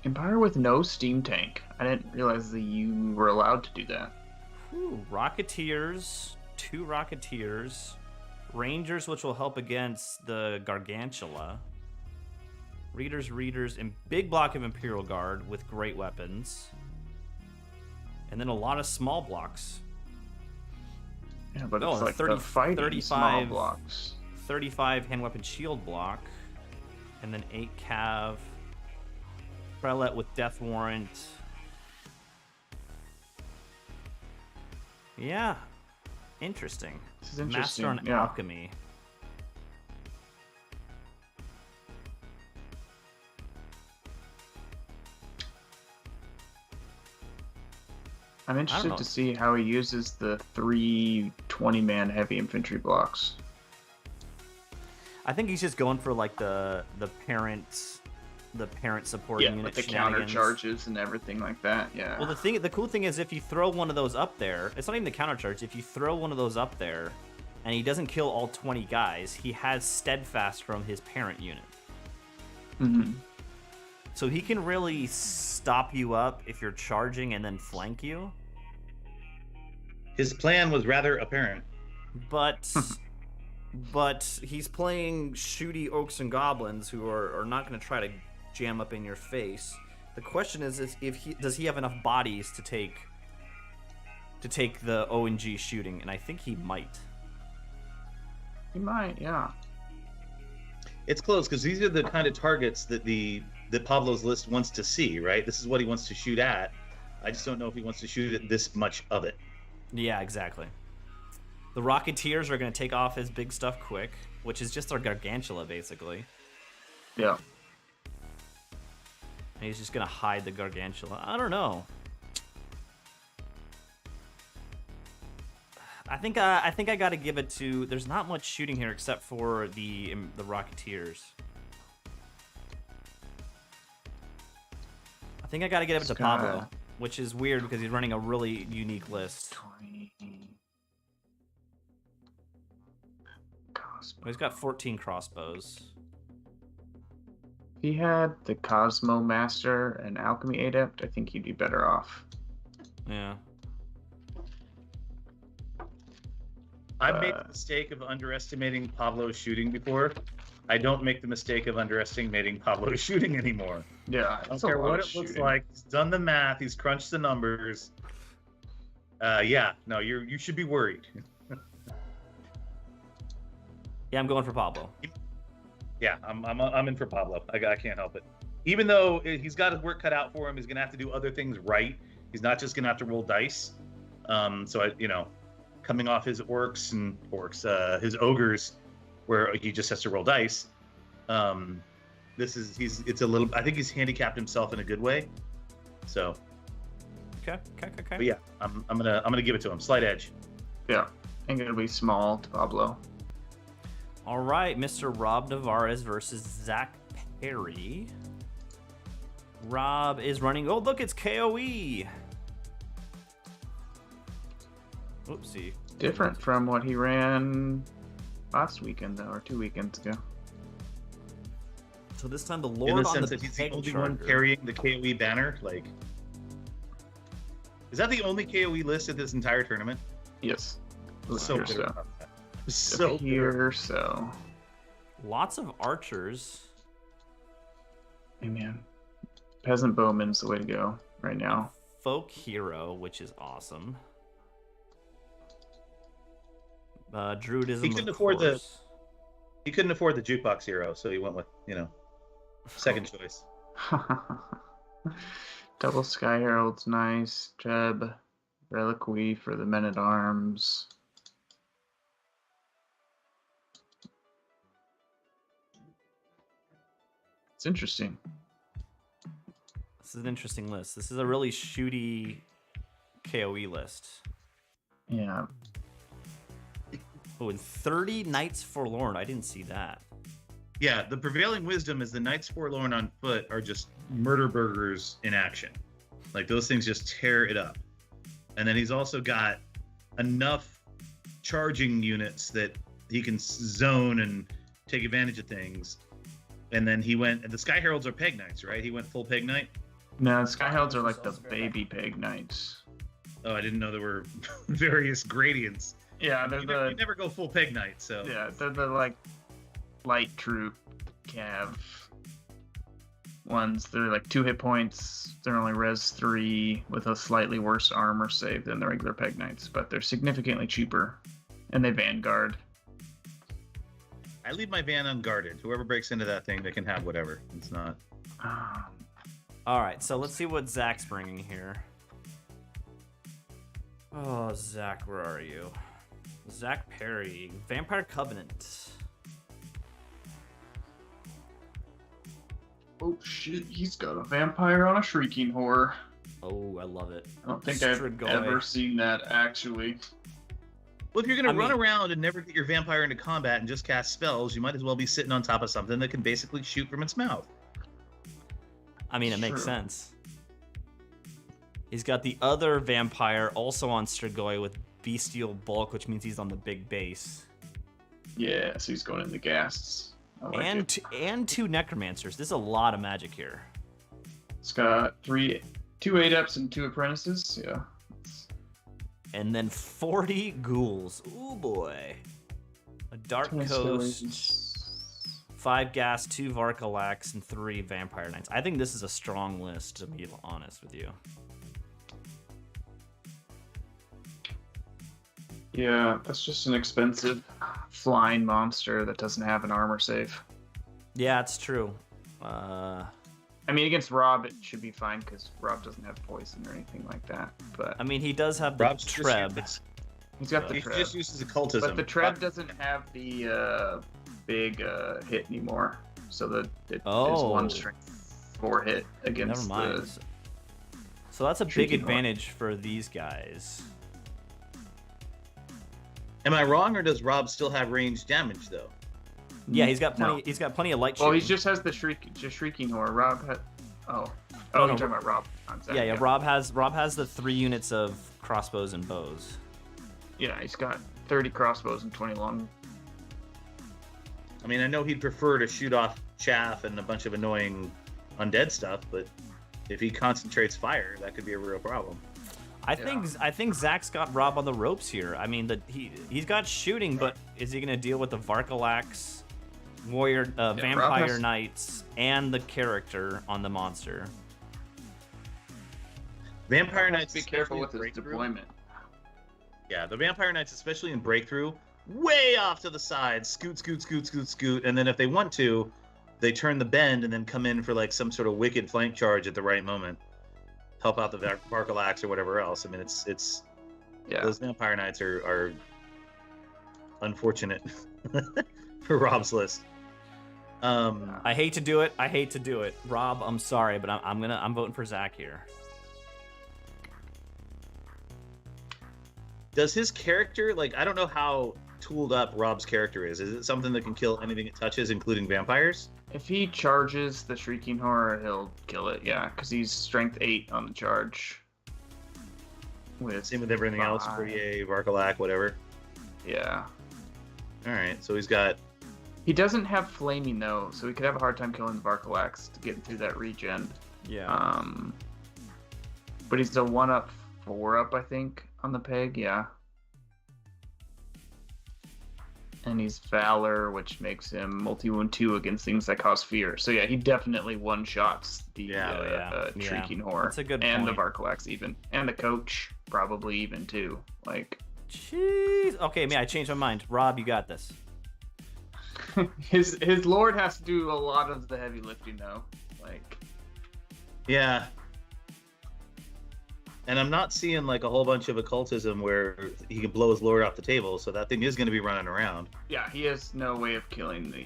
Empire with no steam tank. I didn't realize that you were allowed to do that. Ooh, Rocketeers, 2 Rocketeers. Rangers, which will help against the Gargantula. Readers, and big block of Imperial Guard with great weapons. And then a lot of small blocks. Yeah, but Oh, it's like 30, the fighting 35 small blocks. 35 hand weapon shield block. And then 8 cav. Prelate with Death Warrant. Yeah. Interesting. This is interesting. Master on yeah. Alchemy. I'm interested to see how he uses the 3 20-man heavy infantry blocks. I think he's just going for like the parent supporting Yeah, unit with the shenanigans. counter charges and everything like that. Yeah. Well, the cool thing is if you throw one of those up there, it's not even the counter charge. If you throw one of those up there, and he doesn't kill all 20 guys, he has steadfast from his parent unit. Mm-hmm. So he can really stop you up if you're charging and then flank you. His plan was rather apparent. But he's playing shooty orcs and goblins who are not going to try to jam up in your face. The question is if does he have enough bodies to take the ONG shooting, and I think he might. He might, yeah. It's close because these are the kind of targets that Pablo's list wants to see, right? This is what he wants to shoot at. I just don't know if he wants to shoot at this much of it. Yeah, exactly. The Rocketeers are going to take off his big stuff quick, which is just our Gargantula, basically. Yeah. And he's just going to hide the Gargantula. I don't know. I think I got to give it to... There's not much shooting here except for the Rocketeers. I think I got to give it to Pablo, which is weird because he's running a really unique list. 20. Well, he's got 14 crossbows. If he had the Cosmo Master and Alchemy Adept, I think he'd be better off. Yeah. I've made the mistake of underestimating Pablo's shooting before. I don't make the mistake of underestimating Pablo's shooting anymore. Yeah, I don't care what it looks like. He's done the math. He's crunched the numbers. Yeah, no, you should be worried. Yeah, I'm going for Pablo. Yeah, I'm in for Pablo. I can't help it. Even though he's got his work cut out for him, he's gonna have to do other things right. He's not just gonna have to roll dice. Coming off his his ogres, where he just has to roll dice. It's a little. I think he's handicapped himself in a good way. So. Okay. But yeah, I'm gonna give it to him. Slight edge. Yeah, I think it'll be small to Pablo. All right, Mr. Rob Navarez versus Zach Perry. Rob is running. Oh, look, it's KOE. Oopsie. Different from what he ran last weekend, though, or 2 weekends ago. So this time the In Lord the on sense the that he's the peg only one charger. carrying the KOE banner. Like, is that the only KOE list at this entire tournament? Yes. So Here, bitter so. about that. So bitter. Here, so. Lots of archers. Hey, man. Peasant Bowman's the way to go right now. Folk hero, which is awesome. Druidism. He couldn't of afford the- course. He couldn't afford the jukebox hero, so he went with, second choice. Double Sky Herald's nice. Jeb. Reliquary for the Men at Arms. It's interesting. This is an interesting list. This is a really shooty KOE list. Yeah. Oh, and 30 Knights Forlorn. I didn't see that. Yeah, the prevailing wisdom is the Knights Forlorn on foot are just murder burgers in action. Like, those things just tear it up. And then he's also got enough charging units that he can zone and take advantage of things. And then he went, and the Sky Heralds are Peg Knights, right? He went full Peg Knight? No, Sky Heralds are like the baby peg knights. Oh, I didn't know there were various gradients. Yeah, they're You never go full Peg Knight, so. Yeah, they're the like light troop cav ones. They're like 2 hit points. They're only res 3 with a slightly worse armor save than the regular peg knights, but they're significantly cheaper. And they vanguard. I leave my van unguarded. Whoever breaks into that thing, they can have whatever. It's not. All right, so let's see what Zach's bringing here. Oh, Zach, where are you? Zach Perry, Vampire Covenant. Oh shit, he's got a vampire on a shrieking horror. Oh, I love it. I don't think I've Strigoi. ever seen that actually. Well, if you're going I to run mean- around and never get your vampire into combat and just cast spells, you might as well be sitting on top of something that can basically shoot from its mouth. I mean, it makes True. sense. He's got the other vampire also on Strigoi with bestial bulk, which means he's on the big base. Yeah, so he's going in the ghasts. I like it. And 2 necromancers. This is a lot of magic here. It's got 2 8-ups and 2 apprentices. Yeah. And then 40 ghouls. Ooh boy. A Dark Coast, 5 gas, 2 Varkalax, and 3 Vampire Knights. I think this is a strong list, to be honest with you. Yeah, that's just an expensive flying monster that doesn't have an armor save. Yeah, it's true. I mean, against Rob, it should be fine because Rob doesn't have poison or anything like that. But I mean, he does have the Rob's just Treb. he's got the He Treb. just uses occultism. But the Treb doesn't have the big hit anymore. So that it is Oh. 1 strength 4 hit against Never mind. the... So that's a big Shrieking Horror. advantage for these guys. Am I wrong, or does Rob still have ranged damage though? Yeah, he's got plenty. No. He's got plenty of light Well, shooting. he just has the Shrieking Horror. Rob had... Oh, No, you're no, talking about Rob. Not Zach, yeah. Rob has the 3 units of crossbows and bows. Yeah, he's got 30 crossbows and 20 long. I mean, I know he'd prefer to shoot off chaff and a bunch of annoying undead stuff, but if he concentrates fire, that could be a real problem. I think Zach's got Rob on the ropes here. I mean, he's got shooting, but is he gonna deal with the Varkalax, warrior, Rob vampire has- knights, and the character on the monster? Vampire Knights, Be careful especially with in his Breakthrough- deployment. Yeah, the Vampire Knights, especially in Breakthrough, way off to the side, scoot, scoot, scoot, scoot, scoot, and then if they want to, they turn the bend and then come in for like some sort of wicked flank charge at the right moment, help out the Varkalax or whatever else. I mean, it's Yeah. those Vampire Knights are unfortunate for Rob's list. I hate to do it. Rob, I'm sorry, but I'm voting for Zach here. Does his character, like, I don't know how tooled up Rob's character is. Is it something that can kill anything it touches, including vampires? If he charges the Shrieking Horror, he'll kill it, yeah, because he's strength 8 on the charge. Same with everything else, Fourier, Varkalak, whatever. Yeah. Alright, so he's got... He doesn't have flaming, though, so he could have a hard time killing the Varkalaks to get through that regen. Yeah. But he's a 1-up, 4-up, I think, on the peg, yeah. And he's Valor, which makes him multi-wound 2 against things that cause fear. So yeah, he definitely one-shots the Shrieking Horror. That's a good and point. the Varkalaks even. And the Coach, probably even, too. Like... Jeez. Okay, man, I changed my mind. Rob, you got this. his Lord has to do a lot of the heavy lifting, though. Like... Yeah. And I'm not seeing like a whole bunch of occultism where he can blow his lord off the table, so that thing is going to be running around. Yeah, he has no way of killing the...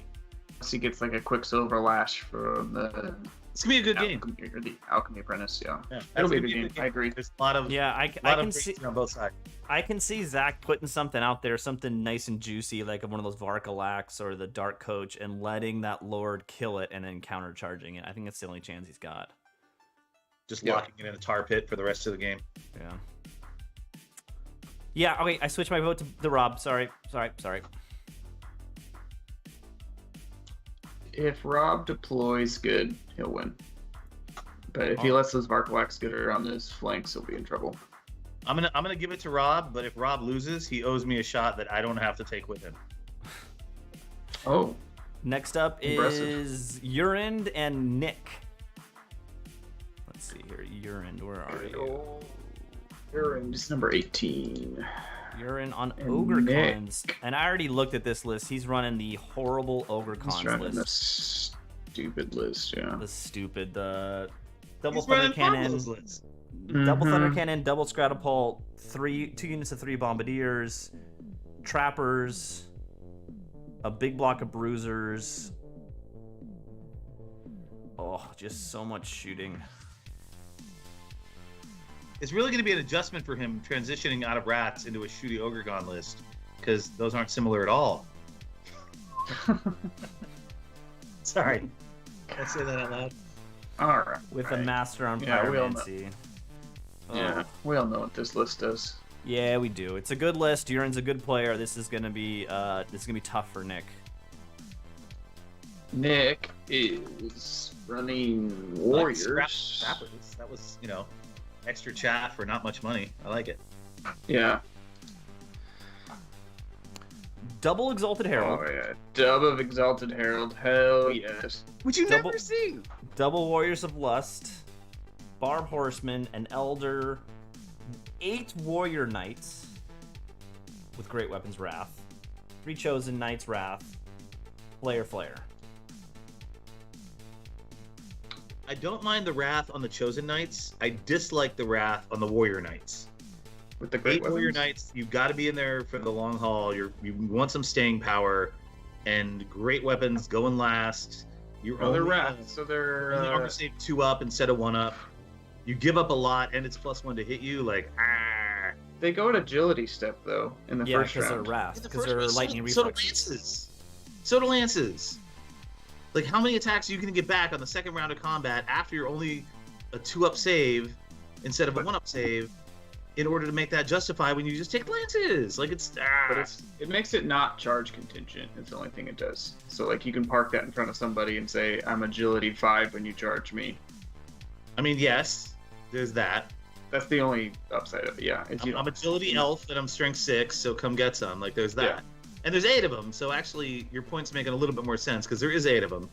Unless he gets like a Quicksilver Lash from the... It's going to be a good game. Or the Alchemy Apprentice, yeah. That'll be a good game. I agree. There's a lot of... Yeah, I can see on both sides. I can see Zach putting something out there, something nice and juicy, like one of those Varkalaks or the Dark Coach, and letting that Lord kill it and then countercharging it. I think that's the only chance he's got. Just locking it in a tar pit for the rest of the game. Yeah. Yeah, okay, I switched my vote to the Rob. Sorry. If Rob deploys good, he'll win. But if he lets those Varkalaks get around his flanks, he'll be in trouble. I'm gonna give it to Rob, but if Rob loses, he owes me a shot that I don't have to take with him. Oh. Next up is Jurand and Nyk. Let's see here. Jurand, where are you? Jurand is number 18. Jurand on And Ogre Nyk. Cons. And I already looked at this list. He's running the horrible Ogre He's Cons running list. the stupid list, yeah. The double He's thunder running cannon, Pablo's list. double Mhm. thunder cannon, double stratopult, 2 units of 3 bombardiers, trappers, a big block of bruisers. Oh, just so much shooting. It's really going to be an adjustment for him transitioning out of Rats into a shooty Ogregon list, because those aren't similar at all. Sorry. Can't say that out loud. All right. With a master on Yeah, we all pyromancy. Yeah, we all know what this list does. Yeah, we do. It's a good list. Jurand's a good player. This is gonna be tough for Nyk. Nyk is running Warriors. Scrappers. That was, extra chat for not much money. I like it. Yeah. Double Exalted Herald. Oh yeah. Dub of Exalted Herald. Hell yes. Which you Double- never see. Double Warriors of Lust. Barb Horseman, an Elder. 8 Warrior Knights with Great Weapons Wrath. 3 Chosen Knights Wrath. Flare. I don't mind the Wrath on the Chosen Knights. I dislike the Wrath on the Warrior Knights. With the great 8 Warrior weapons. Knights, you've got to be in there for the long haul. You want some staying power, and great weapons going last. You're Oh, they're only Wrath, so they're only armor save 2 up instead of 1 up. You give up a lot, and it's +1 to hit you. They go at agility step though in the Yeah, first because they're round. Wrath. Because they're lightning so do reflexes. Lances. Like, how many attacks are you going to get back on the second round of combat after you're only a 2-up save instead of a 1-up save in order to make that justify when you just take Lances? Like, But it makes it not charge contingent. It's the only thing it does. So like you can park that in front of somebody and say, "I'm agility 5 when you charge me." I mean, yes, there's that. That's the only upside of it. Yeah. I'm agility elf and I'm strength 6, so come get some. Like, there's that. Yeah. And there's 8 of them, so actually your point's making a little bit more sense because there is 8 of them.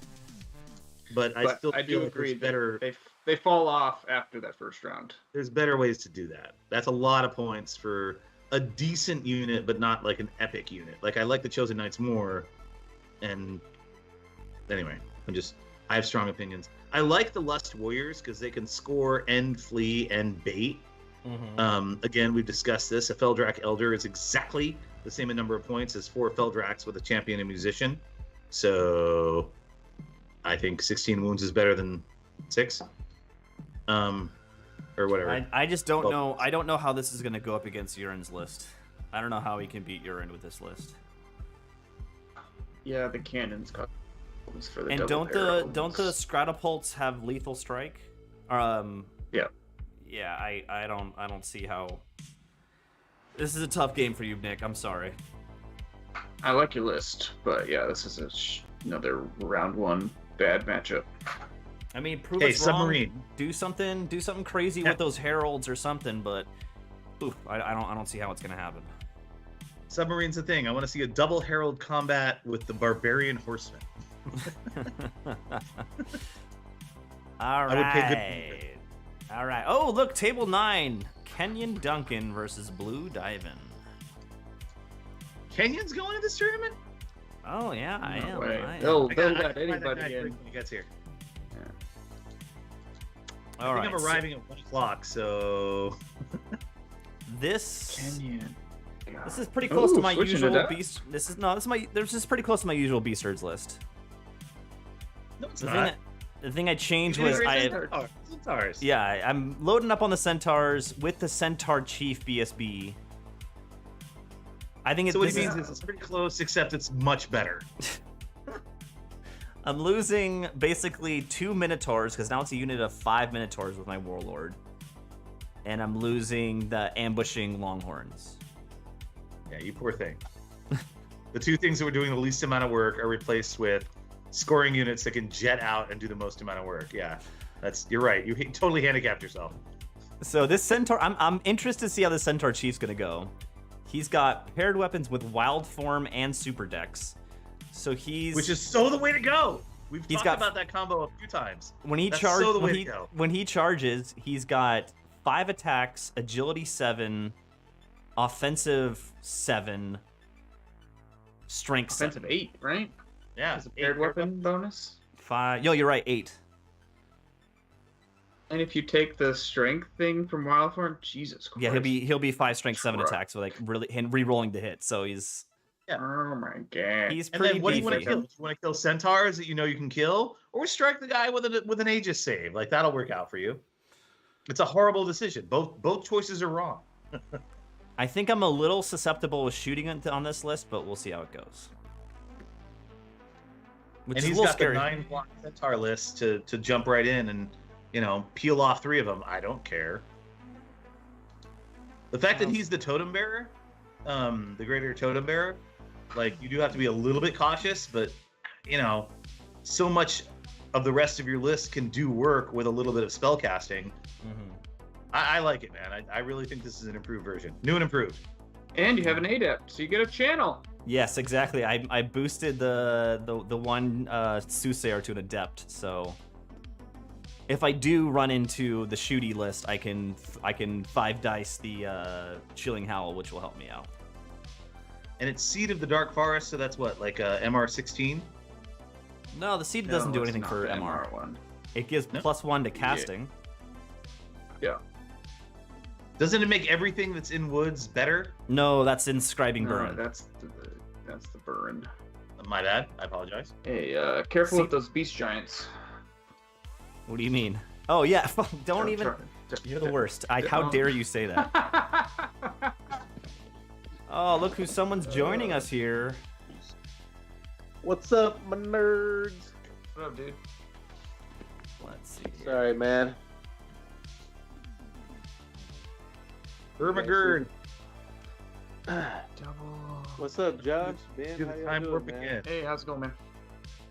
But I still I feel do like agree there's better. they fall off after that first round. There's better ways to do that. That's a lot of points for a decent unit, but not like an epic unit. Like, I like the Chosen Knights more. And anyway, I have strong opinions. I like the Lust Warriors because they can score and flee and bait. Mm-hmm. Again, we've discussed this. A Feldrak Elder is exactly the same in number of points as 4 Feldraks with a champion and musician. So I think 16 wounds is better than 6. Or whatever. I just don't know. I don't know how this is going to go up against Jurand's list. I don't know how he can beat Jurand with this list. Yeah, the cannons got for the And double don't barrels. the Stratopults have lethal strike? Yeah. Yeah, I don't see how. This is a tough game for you, Nick. I'm sorry. I like your list, but yeah, this is another round one bad matchup. I mean, prove Hey, us wrong. submarine. Do something crazy with those heralds or something. But oof, I don't see how it's gonna happen. Submarine's the thing. I want to see a double herald combat with the barbarian horsemen. All I would pay right. All right. Oh, look, table 9. Kenyon Duncan versus Blue Divin. Kenyon's going to this tournament? Oh yeah, I No am. way. I am. They'll I gotta let find that anybody guy in. when he gets here. All I right. think I'm arriving at 1 o'clock, so This Kenyon. this is pretty close to my switching usual it up. beast. This is pretty close to my usual beasterds list. no, it's The not. thing I changed You was didn't I raise had, Centaurs. yeah, I'm loading up on the Centaurs with the Centaur Chief BSB. I think So what this he is, means is it's pretty close, except it's much better. I'm losing basically 2 Minotaurs because now it's a unit of 5 Minotaurs with my Warlord, and I'm losing the ambushing Longhorns. Yeah, you poor thing. The 2 things that were doing the least amount of work are replaced with scoring units that can jet out and do the most amount of work. Yeah, you're right. You totally handicapped yourself. So this Centaur, I'm interested to see how the Centaur Chief's gonna go. He's got paired weapons with Wild Form and Super Dex. So Which is so the way to go. We've He's talked got- about that combo a few times. when he That's charges, so the way to go. when he charges, he's got 5 attacks, agility 7, offensive 7, strength 7. Offensive 8, right? Yeah, As a paired weapon bonus. 5. Yo, you're right, 8. And if you take the strength thing from Wildform, Jesus Christ. Yeah, he'll be 5 strength 7 Truck. attacks with like really and re-rolling the hit. So he's Oh my god. he's And pretty then what do you want to beefy. kill? Do you want to kill centaurs that you know you can kill, or strike the guy with an Aegis save? Like that'll work out for you. It's a horrible decision. Both choices are wrong. I think I'm a little susceptible with shooting on this list, but we'll see how it goes. Which And is a he's little got scary. the 9 block centaur list to jump right in and peel off 3 of them. I don't care. The fact that he's the totem bearer, the greater totem bearer, like you do have to be a little bit cautious, but so much of the rest of your list can do work with a little bit of spell casting. Mhm. I like it, man. I really think this is an improved version. New and improved. And you have an adept, so you get a channel. Yes, exactly. I boosted the one soothsayer to an adept, so if I do run into the shooty list, I can 5 dice the chilling howl, which will help me out. And it's Seed of the Dark Forest, so that's what, like MR16? No, the seed No, doesn't do it's anything not for the MR. one. It gives No? +1 to casting. Yeah. Doesn't it make everything that's in woods better? No, that's inscribing No, burn. that's the burn. My bad. I apologize. Hey, careful See- with those beast giants. What do you mean? Oh yeah, don't even. You're the worst. How don't- dare you say that? Oh, look who someone's joining us here. What's up, my nerds? What up, dude? Let's see. Here. Sorry, man. Ermagerd, Double. What's up, Josh? Ben, do how the y'all time doing, warp man? again. Hey, how's it going, man?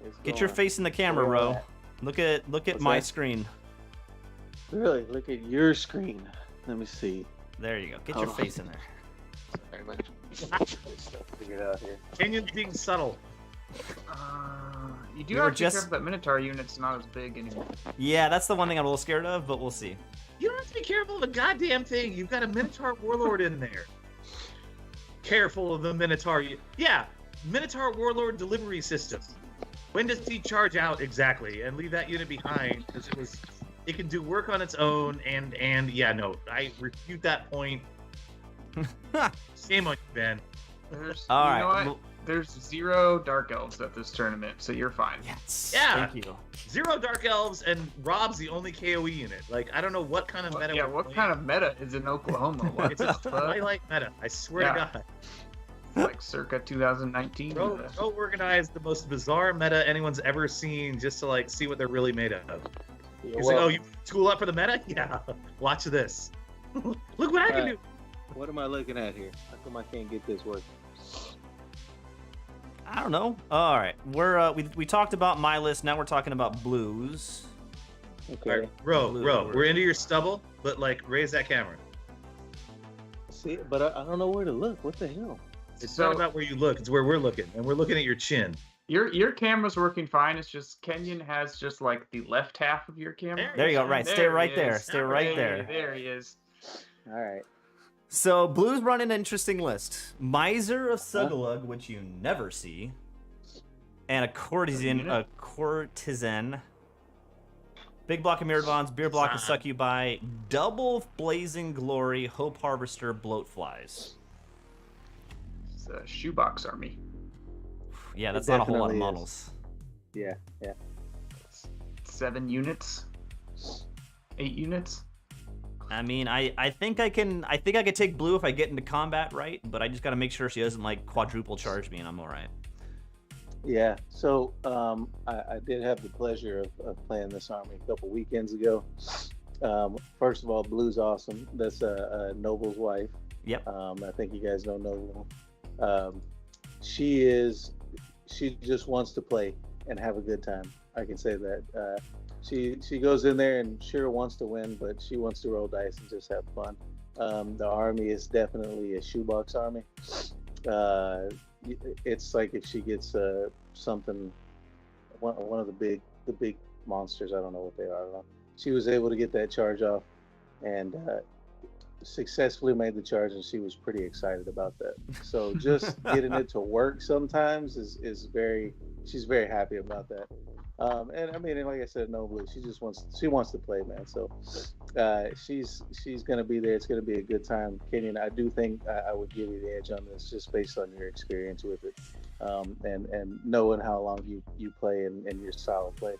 It's Get your going. face in the camera, Where Ro. at? Look at What's my that? screen. Really? Look at your screen. Let me see. There you go. Get Hold your on. face in there. Sorry, man. Figure it out here. Kenyon's being subtle. You do We were have to be just- careful that Minotaur unit's not as big anymore. Yeah, that's the one thing I'm a little scared of, but we'll see. You don't have to be careful of a goddamn thing. You've got a Minotaur Warlord in there. Careful of the Minotaur. Yeah, Minotaur Warlord delivery system. When does he charge out exactly? And leave that unit behind because it can do work on its own. And yeah, no, I refute that point. Shame on you, Ben. There's, All you right. know what? Well, There's 0 Dark Elves at this tournament, so you're fine. Yes. Yeah. Thank you. 0 Dark Elves, and Rob's the only KOE in it. Like, I don't know what kind of meta. Yeah, we're what playing. kind of meta is in Oklahoma? What It's a the fuck? Twilight meta. I swear to God. Like circa 2019. Go organize the most bizarre meta anyone's ever seen, just to like see what they're really made of. Yeah, It's like, oh, you tool up for the meta? Yeah. Watch this. Look what I can do. What am I looking at here? How come I can't get this working? I don't know. All right, we talked about my list. Now we're talking about Blues. Okay. All right, Ro, Blue, Ro, we're- we're into your stubble, but like raise that camera. See, but I don't know where to look. What the hell? It's So- not about where you look; it's where we're looking, and we're looking at your chin. Your camera's working fine. It's just Kenyon has just like the left half of your camera. There you go. Right, stay There right he there. is. Stay right Hey, there. There he is. All right. So Blues run an interesting list: Miser of Sugalug, which you never see, and a courtesan. Big block of Mirrodons, beer block of Succubi, double Blazing Glory, Hope Harvester, Bloatflies. It's a shoebox army. Yeah, that's It not a whole lot of definitely is. models. Yeah. 7 units. 8 units. I mean, I think I could take Blue if I get into combat right, but I just got to make sure she doesn't like quadruple charge me, and I'm all right. Yeah. So I did have the pleasure of playing this army a couple weekends ago. First of all, Blue's awesome. That's Noble's wife. Yep. I think you guys know Noble. She just wants to play and have a good time. I can say that. She goes in there and sure wants to win, but she wants to roll dice and just have fun. The army is definitely a shoebox army. It's like if she gets something, one of the big monsters. I don't know what they are. I don't know. She was able to get that charge off, and successfully made the charge, and she was pretty excited about that. So just getting it to work sometimes is very. She's very happy about that. And I mean, like I said, Nobly, she wants to play, man. So she's gonna be there. It's gonna be a good time. Kenyon, I do think I would give you the edge on this, just based on your experience with it, and knowing how long you play and your style of play.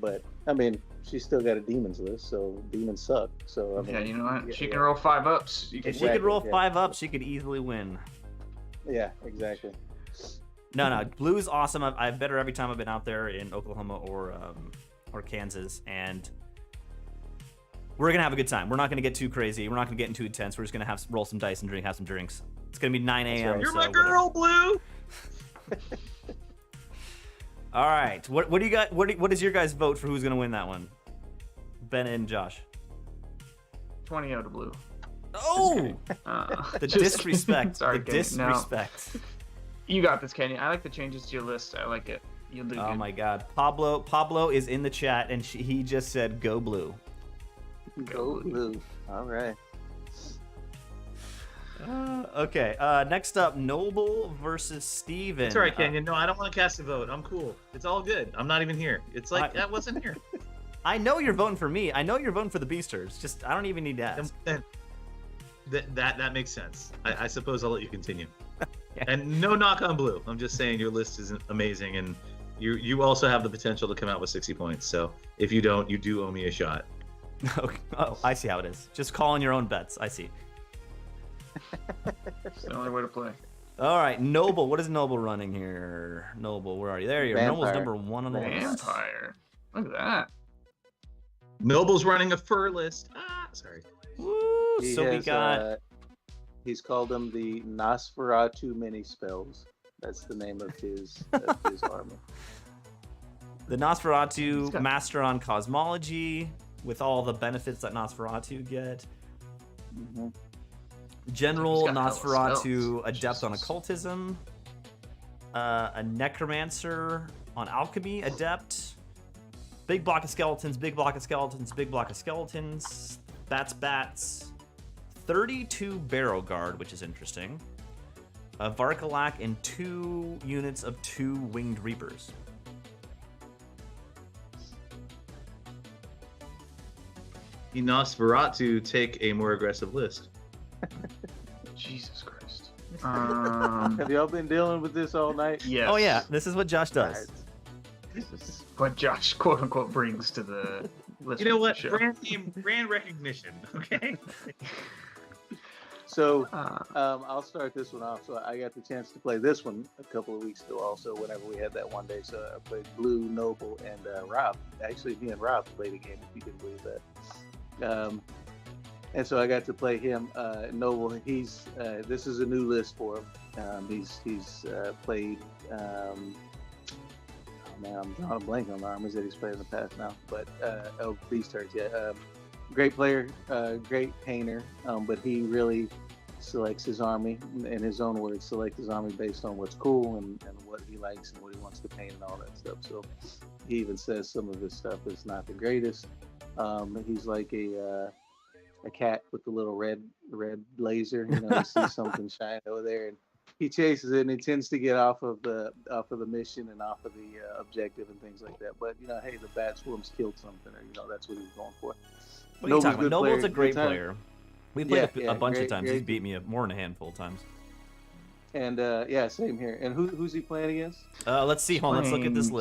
But I mean, she's still got a demons list, so demons suck. So I mean, Yeah, you know what? yeah, She yeah. can roll 5 ups. You can If she could roll yeah. 5 up, she could easily win. Yeah, exactly. No, Blue's awesome. I've bet her every time I've been out there in Oklahoma or Kansas, and we're gonna have a good time. We're not gonna get too crazy. We're not gonna get too intense. We're just gonna roll some dice and have some drinks. It's gonna be 9 a.m. right. You're so my whatever. girl, Blue. All right. What do you got? What is your guys' vote for who's gonna win that one? Ben and Josh. 20 out of blue. Oh, the Just disrespect. Sorry, The Kenyon. No. disrespect. You got this, Kenyon. I like the changes to your list. I like it. You'll do Oh good. my God, Pablo is in the chat, and he just said go Blue. Go Blue. All right. Okay. Next up, Noble versus Steven. It's all right, Kenyon. No, I don't want to cast a vote. I'm cool. It's all good. I'm not even here. It's like I- I wasn't here. I know you're voting for me. I know you're voting for the Beasters. Just I don't even need to ask. Then- That makes sense. I suppose I'll let you continue. Yeah. And no knock on Blue. I'm just saying your list is amazing, and you also have the potential to come out with 60 points. So if you don't, you do owe me a shot. Okay. Oh, I see how it is. Just calling your own bets. I see. It's the only way to play. All right, Noble. What is Noble running here? Noble, where are you? There you are. Noble's Vampire. number 1 on the list. Vampire. Look at that. Noble's running a fur list. Sorry. Woo! He So we has, got. he's called them the Nosferatu mini spells. That's the name of his army. The He's Nosferatu got- Master on Cosmology, with all the benefits that Nosferatu get. Mm-hmm. General He's got hella Nosferatu spells. Adept on Jesus. Occultism. A Necromancer on Alchemy Adept. Big block of skeletons, big block of skeletons, big block of skeletons. Bats. 32 Barrow Guard, which is interesting. A Varkalak and 2 units of 2 Winged Reapers. Nosferatu take a more aggressive list. Jesus Christ. Have y'all been dealing with this all night? Yes. Oh yeah, this is what Josh does. This is what Josh quote unquote brings to the list. You know what? Show. Brand name, brand recognition. Okay. So I'll start this one off. So I got the chance to play this one a couple of weeks ago also whenever we had that one day. So I played Blue, Noble, and Rob. Actually, me and Rob played a game, if you can believe that. And so I got to play him. Noble, he's this is a new list for him. He's played, oh man, I'm drawing a blank on the armies that he's played in the past now. But, these turns, yeah. Great player, great painter, but he really selects his army, in his own words, select his army based on what's cool and what he likes and what he wants to paint and all that stuff. So he even says some of his stuff is not the greatest. He's like a cat with the little red laser. You know, you see something shine over there, and he chases it, and he tends to get off of the mission and off of the objective and things like that. But you know, hey, the bat swarms killed something, or you know, that's what he was going for. What are you talking about? Noble's a great Good time. player. We played a bunch great, of times. great. He's beat me more than a handful of times. And yeah, same here. And who's he playing against? Let's see. Hold on. Let's look at this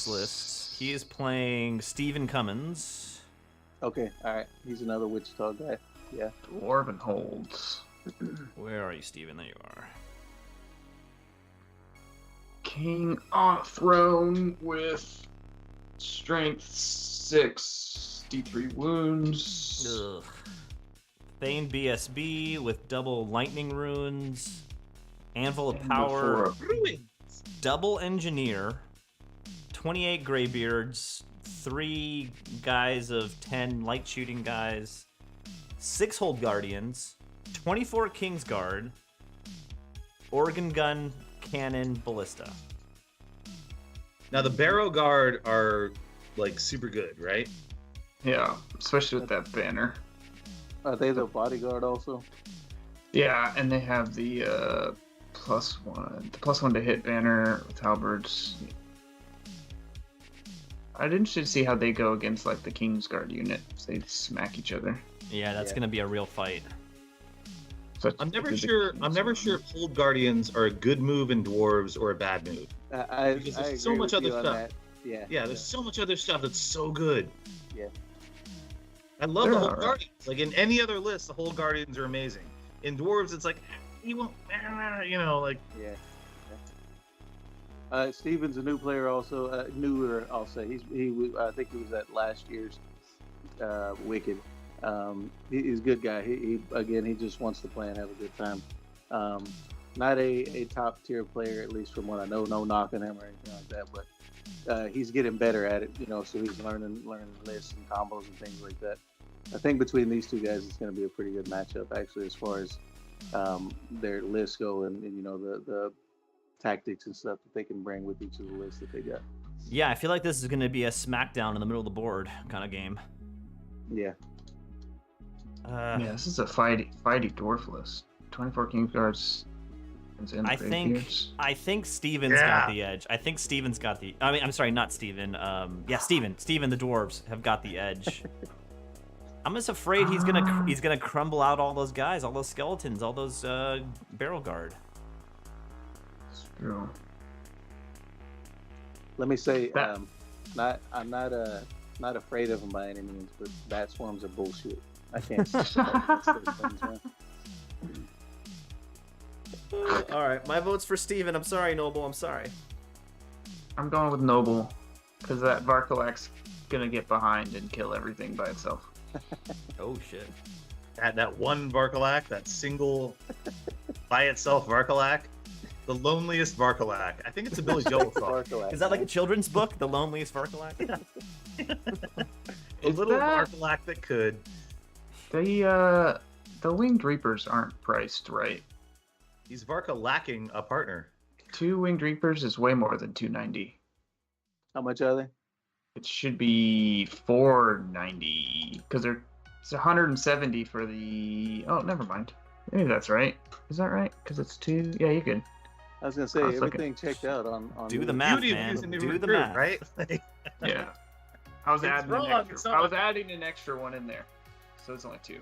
list. He is playing Stephen Cummins. Okay, all right. He's another Wichita guy. Yeah. Dwarven holds. Where are you, Stephen? There you are. King on a throne with strength 6, D3 wounds. Ugh. Thane BSB with double lightning runes, Anvil of And Power, before- double engineer, 28 graybeards, 3 guys of 10 light shooting guys, 6 hold guardians, 24 Kingsguard, organ gun, cannon, ballista. Now the Barrow Guard are like super good, right? Yeah, especially with that banner. Are they the bodyguard also? Yeah, and they have the +1 to hit banner with halberds. I'd interested to see how they go against like the Kingsguard unit. So they smack each other. Yeah, that's gonna be a real fight. So I'm never sure if Hold Guardians are a good move in dwarves or a bad move. Because there's I so agree much with you other on stuff. that. Yeah. Yeah, there's so much other stuff that's so good. Yeah. I love They're the Hold alright. Guardians. Like in any other list, the Hold Guardians are amazing. In dwarves, it's like you won't, you know, like Yeah. Steven's a new player also. Newer, I'll say. I think he was at last year's Wicked. He's a good guy. He just wants to play and have a good time. Not a top tier player, at least from what I know. No knock on him or anything like that, but he's getting better at it. You know, so he's learning lists and combos and things like that. I think between these two guys, it's going to be a pretty good matchup, actually, as far as their lists go and you know the tactics and stuff that they can bring with each of the lists that they got. Yeah, I feel like this is gonna be a smackdown in the middle of the board kind of game. Yeah. yeah, this is a fighty dwarf list. 24 Kingsguards. I think Steven's got the edge. I'm sorry, not Steven. Steven, the dwarves have got the edge. I'm just afraid he's gonna crumble out all those guys, all those skeletons, all those barrel guard. It's true. Let me say, I'm not afraid of them by any means, but bat swarms are bullshit. I can't stand those things, man. All right, my vote's for Steven. I'm sorry, Noble. I'm sorry. I'm going with Noble, because that Varkalak's gonna get behind and kill everything by itself. Oh shit. that one Varkalak, that single by itself Varkalak, the loneliest Varkalak. I think it's a Billy Joel song. Is that like a children's book, The Loneliest Varkalak? A little Varkalak that could. The Winged Reapers aren't priced right. He's Varkalacking a partner. 2 Winged Reapers is way more than $290. How much are they? It should be $490 because it's $170 for the. Oh, never mind. Maybe that's right. Is that right? Because it's 2. Yeah, you're good. I was gonna say everything checked out on. Do the math, Beauty of man. using the Do the recruit, math. right? Yeah. I was It's adding wrong, an extra. it's not- I was adding an extra one in there, so it's only 2.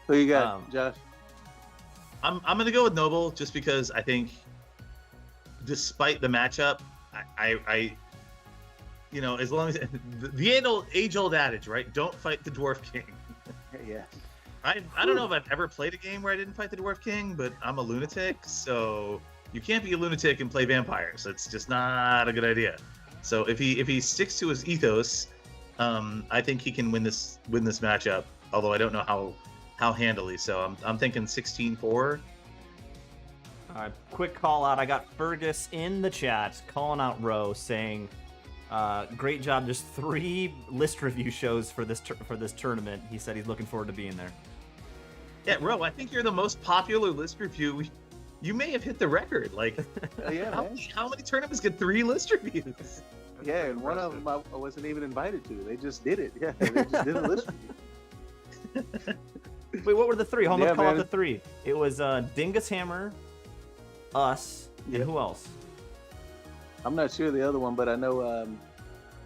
Who you got, Josh? I'm gonna go with Noble just because I think, despite the matchup, I you know, as long as the age-old adage, right? Don't fight the Dwarf King. Yeah. I don't know if I've ever played a game where I didn't fight the Dwarf King, but I'm a lunatic, so you can't be a lunatic and play vampires. It's just not a good idea. So if he sticks to his ethos, I think he can win this matchup. Although I don't know how handily. So I'm thinking 16-4. All right, quick call out. I got Fergus in the chat calling out Ro, saying, "Great job! Just 3 list review shows for this tournament." He said he's looking forward to being there. Yeah, Ro, I think you're the most popular list review. You may have hit the record. Like, Yeah, man. how many tournaments get 3 list reviews? Yeah, and one of them I wasn't even invited to. They just did it. Yeah, they just did a list review. Wait, what were the 3? Hold on, Yeah, let's call out man. the 3. It was Dingus Hammer, us, and Yep. who else? I'm not sure the other one, but I know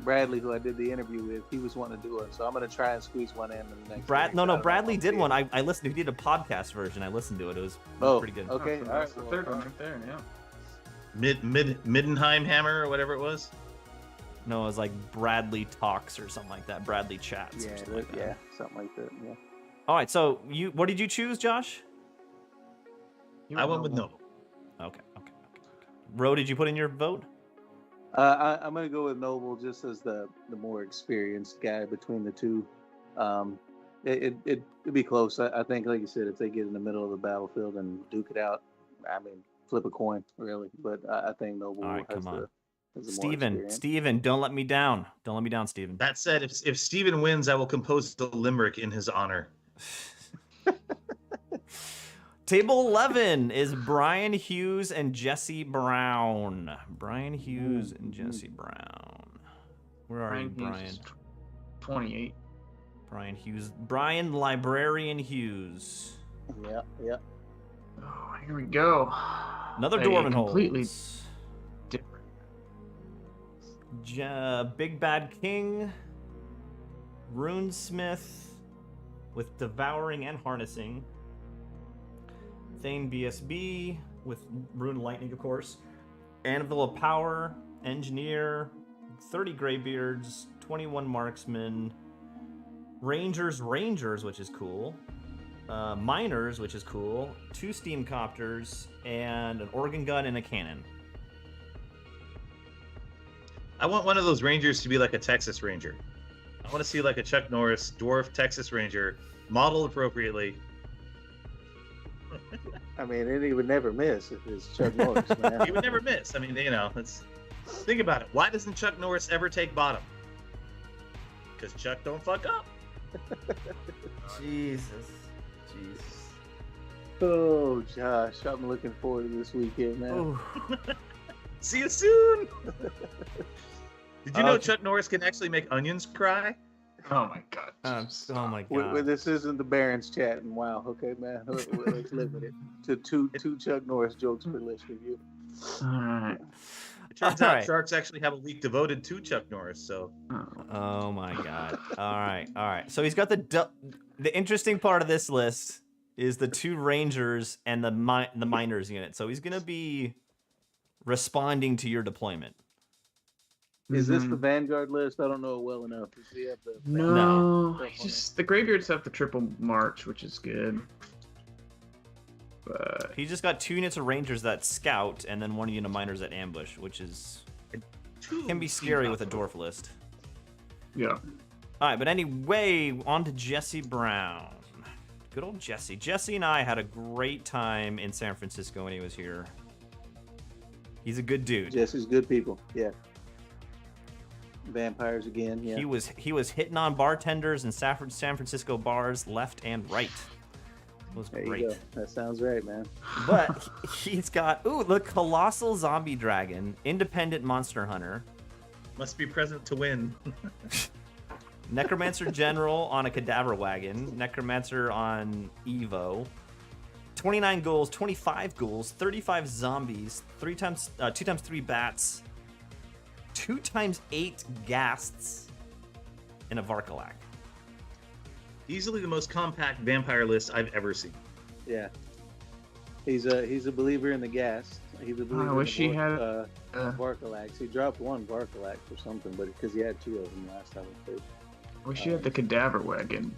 Bradley, who I did the interview with, he was wanting to do it. So I'm gonna try and squeeze one in the next. week. No, I don't know. Bradley did Yeah. one. I listened. He did a podcast version. I listened to it. It was Oh, pretty good. okay. Oh, All that's right. the third one right there. Yeah. Middenheim Hammer or whatever it was. No, it was like Bradley Talks or something like that. Bradley Chats. Yeah, or something like that. yeah, something like that. Yeah. All right. So what did you choose, Josh? I went with Noble. Okay. Ro, did you put in your vote? I'm gonna go with Noble just as the more experienced guy between the two. It'd be close. I think, like you said, if they get in the middle of the battlefield and duke it out, I mean, flip a coin, really. But I think Noble All right, has come on. has the more experience. Steven, don't let me down. Don't let me down, Steven. That said, if Steven wins, I will compose the limerick in his honor. Table 11 is Brian Hughes and Jesse Brown. Brian Hughes and Jesse Brown. Where are you, Brian? 28. Brian Hughes. Brian Librarian Hughes. Yeah. Oh, here we go. Another A Dwarven completely holds. different. Big Bad King. Runesmith with Devouring and Harnessing. Thane BSB with Rune Lightning, of course. Anvil of Power. Engineer. 30 Greybeards. 21 Marksmen. Rangers, which is cool. Miners, which is cool. 2 Steam Copters. And an organ gun and a cannon. I want one of those Rangers to be like a Texas Ranger. I want to see like a Chuck Norris dwarf Texas Ranger, modeled appropriately. I mean, he would never miss if it's Chuck Norris, man. He would never miss. I mean, you know, think about it. Why doesn't Chuck Norris ever take bottom? Because Chuck don't fuck up. Jesus. Oh, Josh, I'm looking forward to this weekend, man. Ooh. See you soon. Did you know Okay. Chuck Norris can actually make onions cry? Oh my god. Oh my Well, god. this isn't the Barons chatting. Wow. Okay, man. Let's limit it to two Chuck Norris jokes per list review. All right. It turns All out right. Sharks actually have a week devoted to Chuck Norris. So Oh my god. All right. So he's got the interesting part of this list is the 2 Rangers and the Miners unit. So he's going to be responding to your deployment. Is this the Vanguard list? I don't know it well enough. Does he have the No, Vanguard stuff on just the Greybeards have the triple march, which is good. But He just got 2 units of Rangers that scout and then 1 unit of Miners that ambush, which is can be scary with a dwarf list. yeah, All right, but anyway, on to Jesse Brown. Good old Jesse. Jesse and I had a great time in San Francisco when he was here. He's a good dude. Jesse's good people. Yeah. Vampires again. Yeah. He was hitting on bartenders in San Francisco bars left and right. It was There great. you go. That sounds right, man. But he's got the Colossal Zombie Dragon, Independent Monster Hunter, must be present to win. Necromancer General on a Cadaver Wagon, Necromancer on Evo, 29 ghouls, 25 ghouls, 35 zombies, 2 times 3 bats, 2 times 8 ghasts, and a Varkalak. Easily the most compact vampire list I've ever seen. Yeah. He's a believer in the gas. He's a believer wish in he the had. Varkalax. He dropped one Varkalax or something, but because he had 2 of them last time we played. Wish you had the cadaver wagon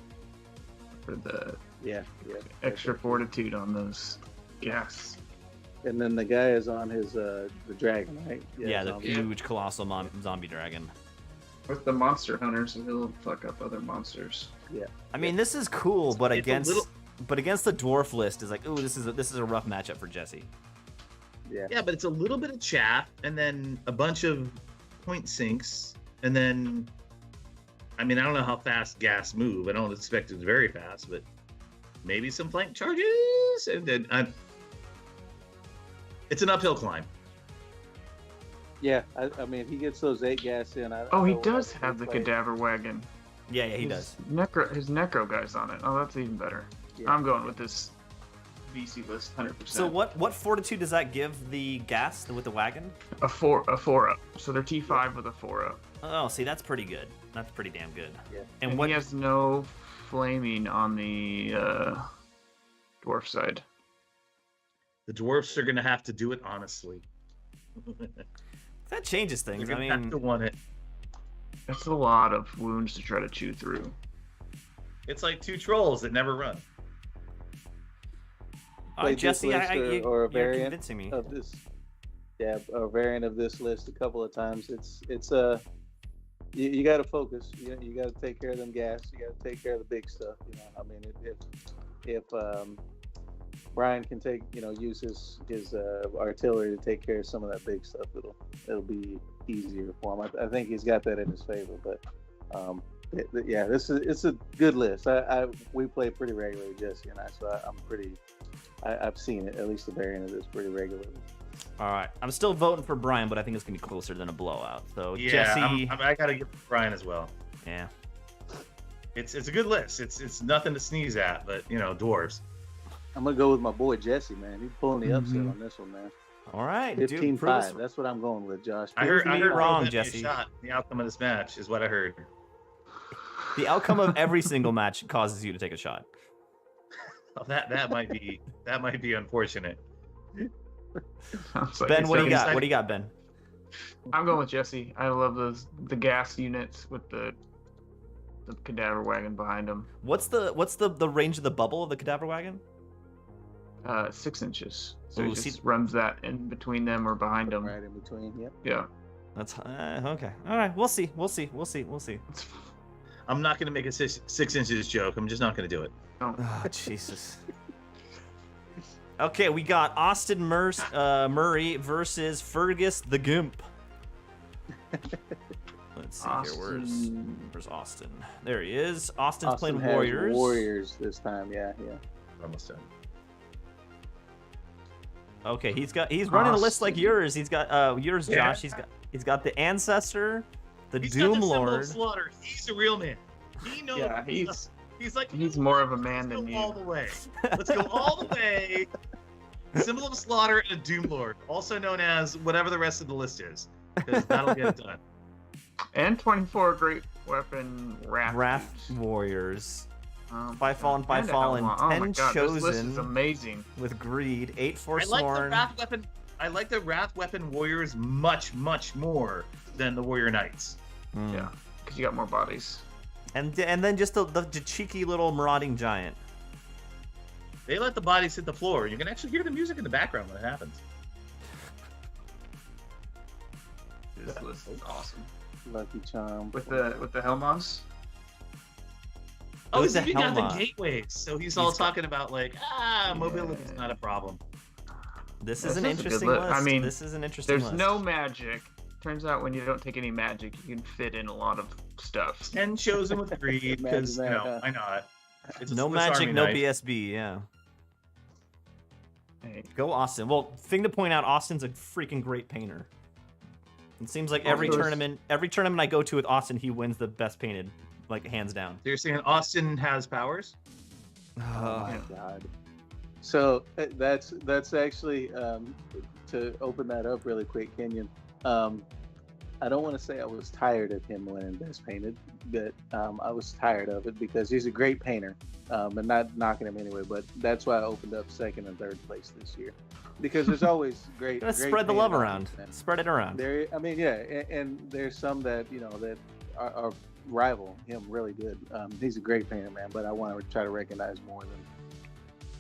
for the Yeah. extra fortitude on those gas. And then the guy is on his the dragon, right? Yeah, the zombie. huge colossal zombie dragon. With the monster hunters, he'll fuck up other monsters. Yeah. I mean, this is cool, but It's a against little- the dwarf list is like, ooh, this is a rough matchup for Jesse. Yeah. Yeah, but it's a little bit of chaff, and then a bunch of point sinks, and then, I mean, I don't know how fast gas move. I don't expect it very fast, but maybe some flank charges, and then it's an uphill climb. Yeah, I mean, if he gets those 8 gas in. Oh, he does have the cadaver wagon. Yeah, he does. His necro guy's on it. Oh, that's even better. Yeah. I'm going with this. VC list, 100%. So what fortitude does that give the gas with the wagon? A 4-up. So they're T5 with a 4-up. Oh, see, that's pretty good. That's pretty damn good. Yeah. And he has no flaming on the dwarf side. The dwarfs are gonna have to do it honestly. That changes things. They're I gonna have mean, to want it. That's a lot of wounds to try to chew through. It's like 2 trolls that never run. all right, Played this Jesse, list or a you're variant convincing me. of this. Yeah, a variant of this list a couple of times. It's you got to focus. You got to take care of them gas. You got to take care of the big stuff. I mean, if Brian can use his artillery to take care of some of that big stuff, it'll be easier for him. I think he's got that in his favor. But yeah, it's a good list. We play pretty regularly, Jesse and I, so I've seen it, at least the variant of this, pretty regularly. All right, I'm still voting for Brian, but I think it's gonna be closer than a blowout. So Yeah, Jesse, I gotta give Brian as well. yeah. It's a good list. It's nothing to sneeze at, but dwarves. I'm gonna go with my boy Jesse, man. He's pulling the upset Mhm. on this one, man. All right, dude, 15-5. prove us- That's what I'm going with, Josh. I heard me Rob wrong, had me a Jesse. shot in the outcome of this match is what I heard. The outcome of every single match causes you to take a shot. Oh, that might be unfortunate. Sounds like Ben, it's what do you like- got? What do you got, Ben? I'm going with Jesse. I love the gas units with the cadaver wagon behind them. What's the range of the bubble of the cadaver wagon? 6 inches. So Ooh, he see- just runs that in between them or behind them. Right in between. Yep. Yeah. That's okay. All right, we'll see. I'm not gonna make a 6 inches joke. I'm just not gonna do it. Oh, Jesus. Okay, we got Austin Murray versus Fergus the Gimp. Let's see here. Where's Austin? There he is. Austin's Austin playing has Warriors. Warriors this time. Yeah. Almost done. Okay, he's running a list like yours. He's got yours, Yeah. Josh. He's got the Ancestor, the He's Doom got the symbol of Lord. slaughter. He's a real man. He knows. Yeah, He's like he's more of a man let's than go you. all the way. Let's go all the way. Symbol of slaughter and a Doom Lord, also known as whatever the rest of the list is, because that'll get it done. And 24 great weapon Wrath Warriors. 5 fallen, 5 and fallen, Outlaw. 10 oh my God, This list is chosen amazing. with greed, 8 I forsworn. like the Wrath Weapon. I like the Wrath Weapon Warriors much more than the Warrior Knights. Mm. Yeah, because you got more bodies. And then just the cheeky little marauding giant. They let the bodies hit the floor. You can actually hear the music in the background when it happens. This list is awesome. Lucky Charm. With the Helmons. Oh, Who's he's the even got the Helma? gateways. So he's all talking about mobility's not a problem. This Yeah, is an this is a good interesting list. list. I mean, this is an interesting There's list. no magic. Turns out when you don't take any magic, you can fit in a lot of stuff. 10 chosen with greed, because Imagine that, huh? why not? It's a No Swiss magic, Army no knife. BSB, yeah. Hey, Go Austin. Well, thing to point out, Austin's a freaking great painter. It seems like every Also- tournament I go to with Austin, he wins the best painted, like hands down. So you're saying Austin has powers? Oh my God. So that's actually to open that up really quick, Kenyon. I don't want to say I was tired of him winning Best Painted, but I was tired of it because he's a great painter, and not knocking him anyway. But that's why I opened up second and third place this year, because there's always great. Gotta great spread the love painting around. options. Spread it around. There, I mean, yeah, and there's some that that are rival him really good. He's a great painter, man. But I want to try to recognize more than.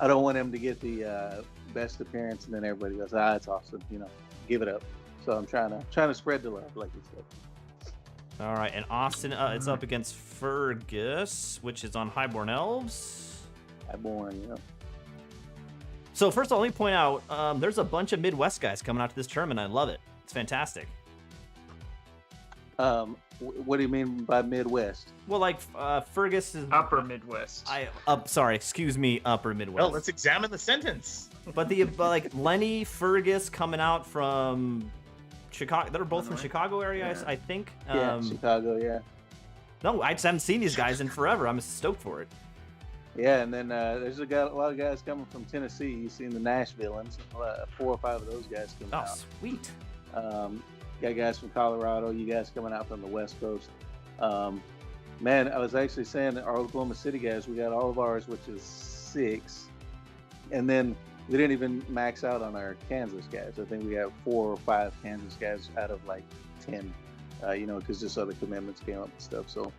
I don't want him to get the best appearance and then everybody goes, it's awesome. Give it up. So I'm trying to spread the love, like you said. All right, and Austin, it's up against Fergus, which is on Highborn Elves. Highborn. So first of all, let me point out, there's a bunch of Midwest guys coming out to this tournament. I love it. It's fantastic. What do you mean by Midwest? Well, like Fergus is Upper Midwest. Excuse me, Upper Midwest. Well, let's examine the sentence. But like Lenny, Fergus coming out from Chicago. They're both from Chicago area, Yeah. I think. Yeah, Chicago. Yeah. No, I just haven't seen these guys in forever. I'm stoked for it. Yeah, and then there's a lot of guys coming from Tennessee. You've seen the Nashvilleans. 4 or 5 of those guys coming out. Oh, sweet. Got guys from Colorado. You guys coming out from the West Coast. Man, I was actually saying that our Oklahoma City guys, we got all of ours, which is 6. And then we didn't even max out on our Kansas guys. I think we have 4 or 5 Kansas guys out of like 10, because just other commitments came up and stuff. So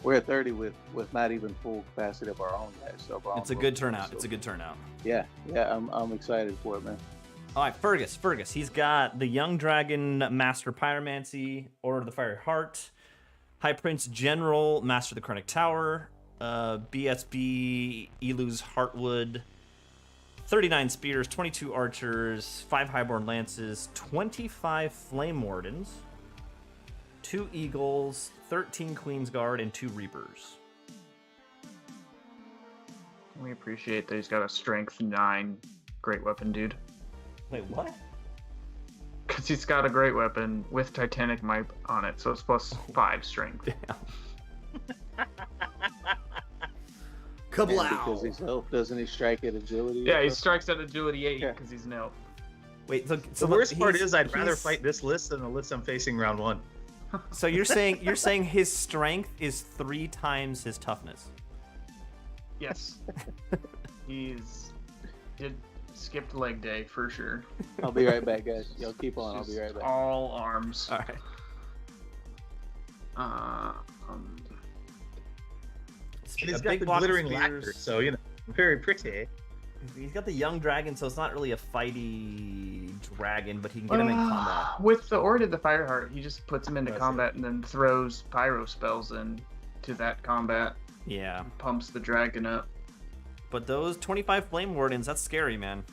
we're at 30 with not even full capacity of our own guys. So It's a good turnout. It's a good turnout. Yeah, I'm excited for it, man. All right, Fergus. He's got the Young Dragon, Master Pyromancy, Order of the Fiery Heart, High Prince General, Master of the Chronic Tower, BSB, Elu's Heartwood, 39 Spears, 22 Archers, 5 Highborn Lances, 25 Flame Wardens, 2 Eagles, 13 Queen's Guard, and 2 Reapers. We appreciate that he's got a strength 9 great weapon, dude. Wait, what? Because he's got a great weapon with Titanic Might on it, so it's plus 5 strength. Damn. And because he's elf, doesn't he strike at agility? Yeah, he strikes at agility 8 Yeah. because he's an elf. Wait, so The worst part is I'd rather he's- fight this list than the list I'm facing round 1. So you're saying his strength is 3 times his toughness. Yes. Skipped leg day for sure. I'll be right back, guys. Y'all keep on. I'll be right back. All arms. All right. And he's A got big the block of glittering spears. lacquer, so very pretty. He's got the Young Dragon, so it's not really a fighty dragon, but he can get him in combat. With the Order of the Fireheart, he just puts him into That's combat and then throws pyro spells into that combat. Yeah, Pumps the dragon up. but those 25 Flame Wardens, that's scary, man.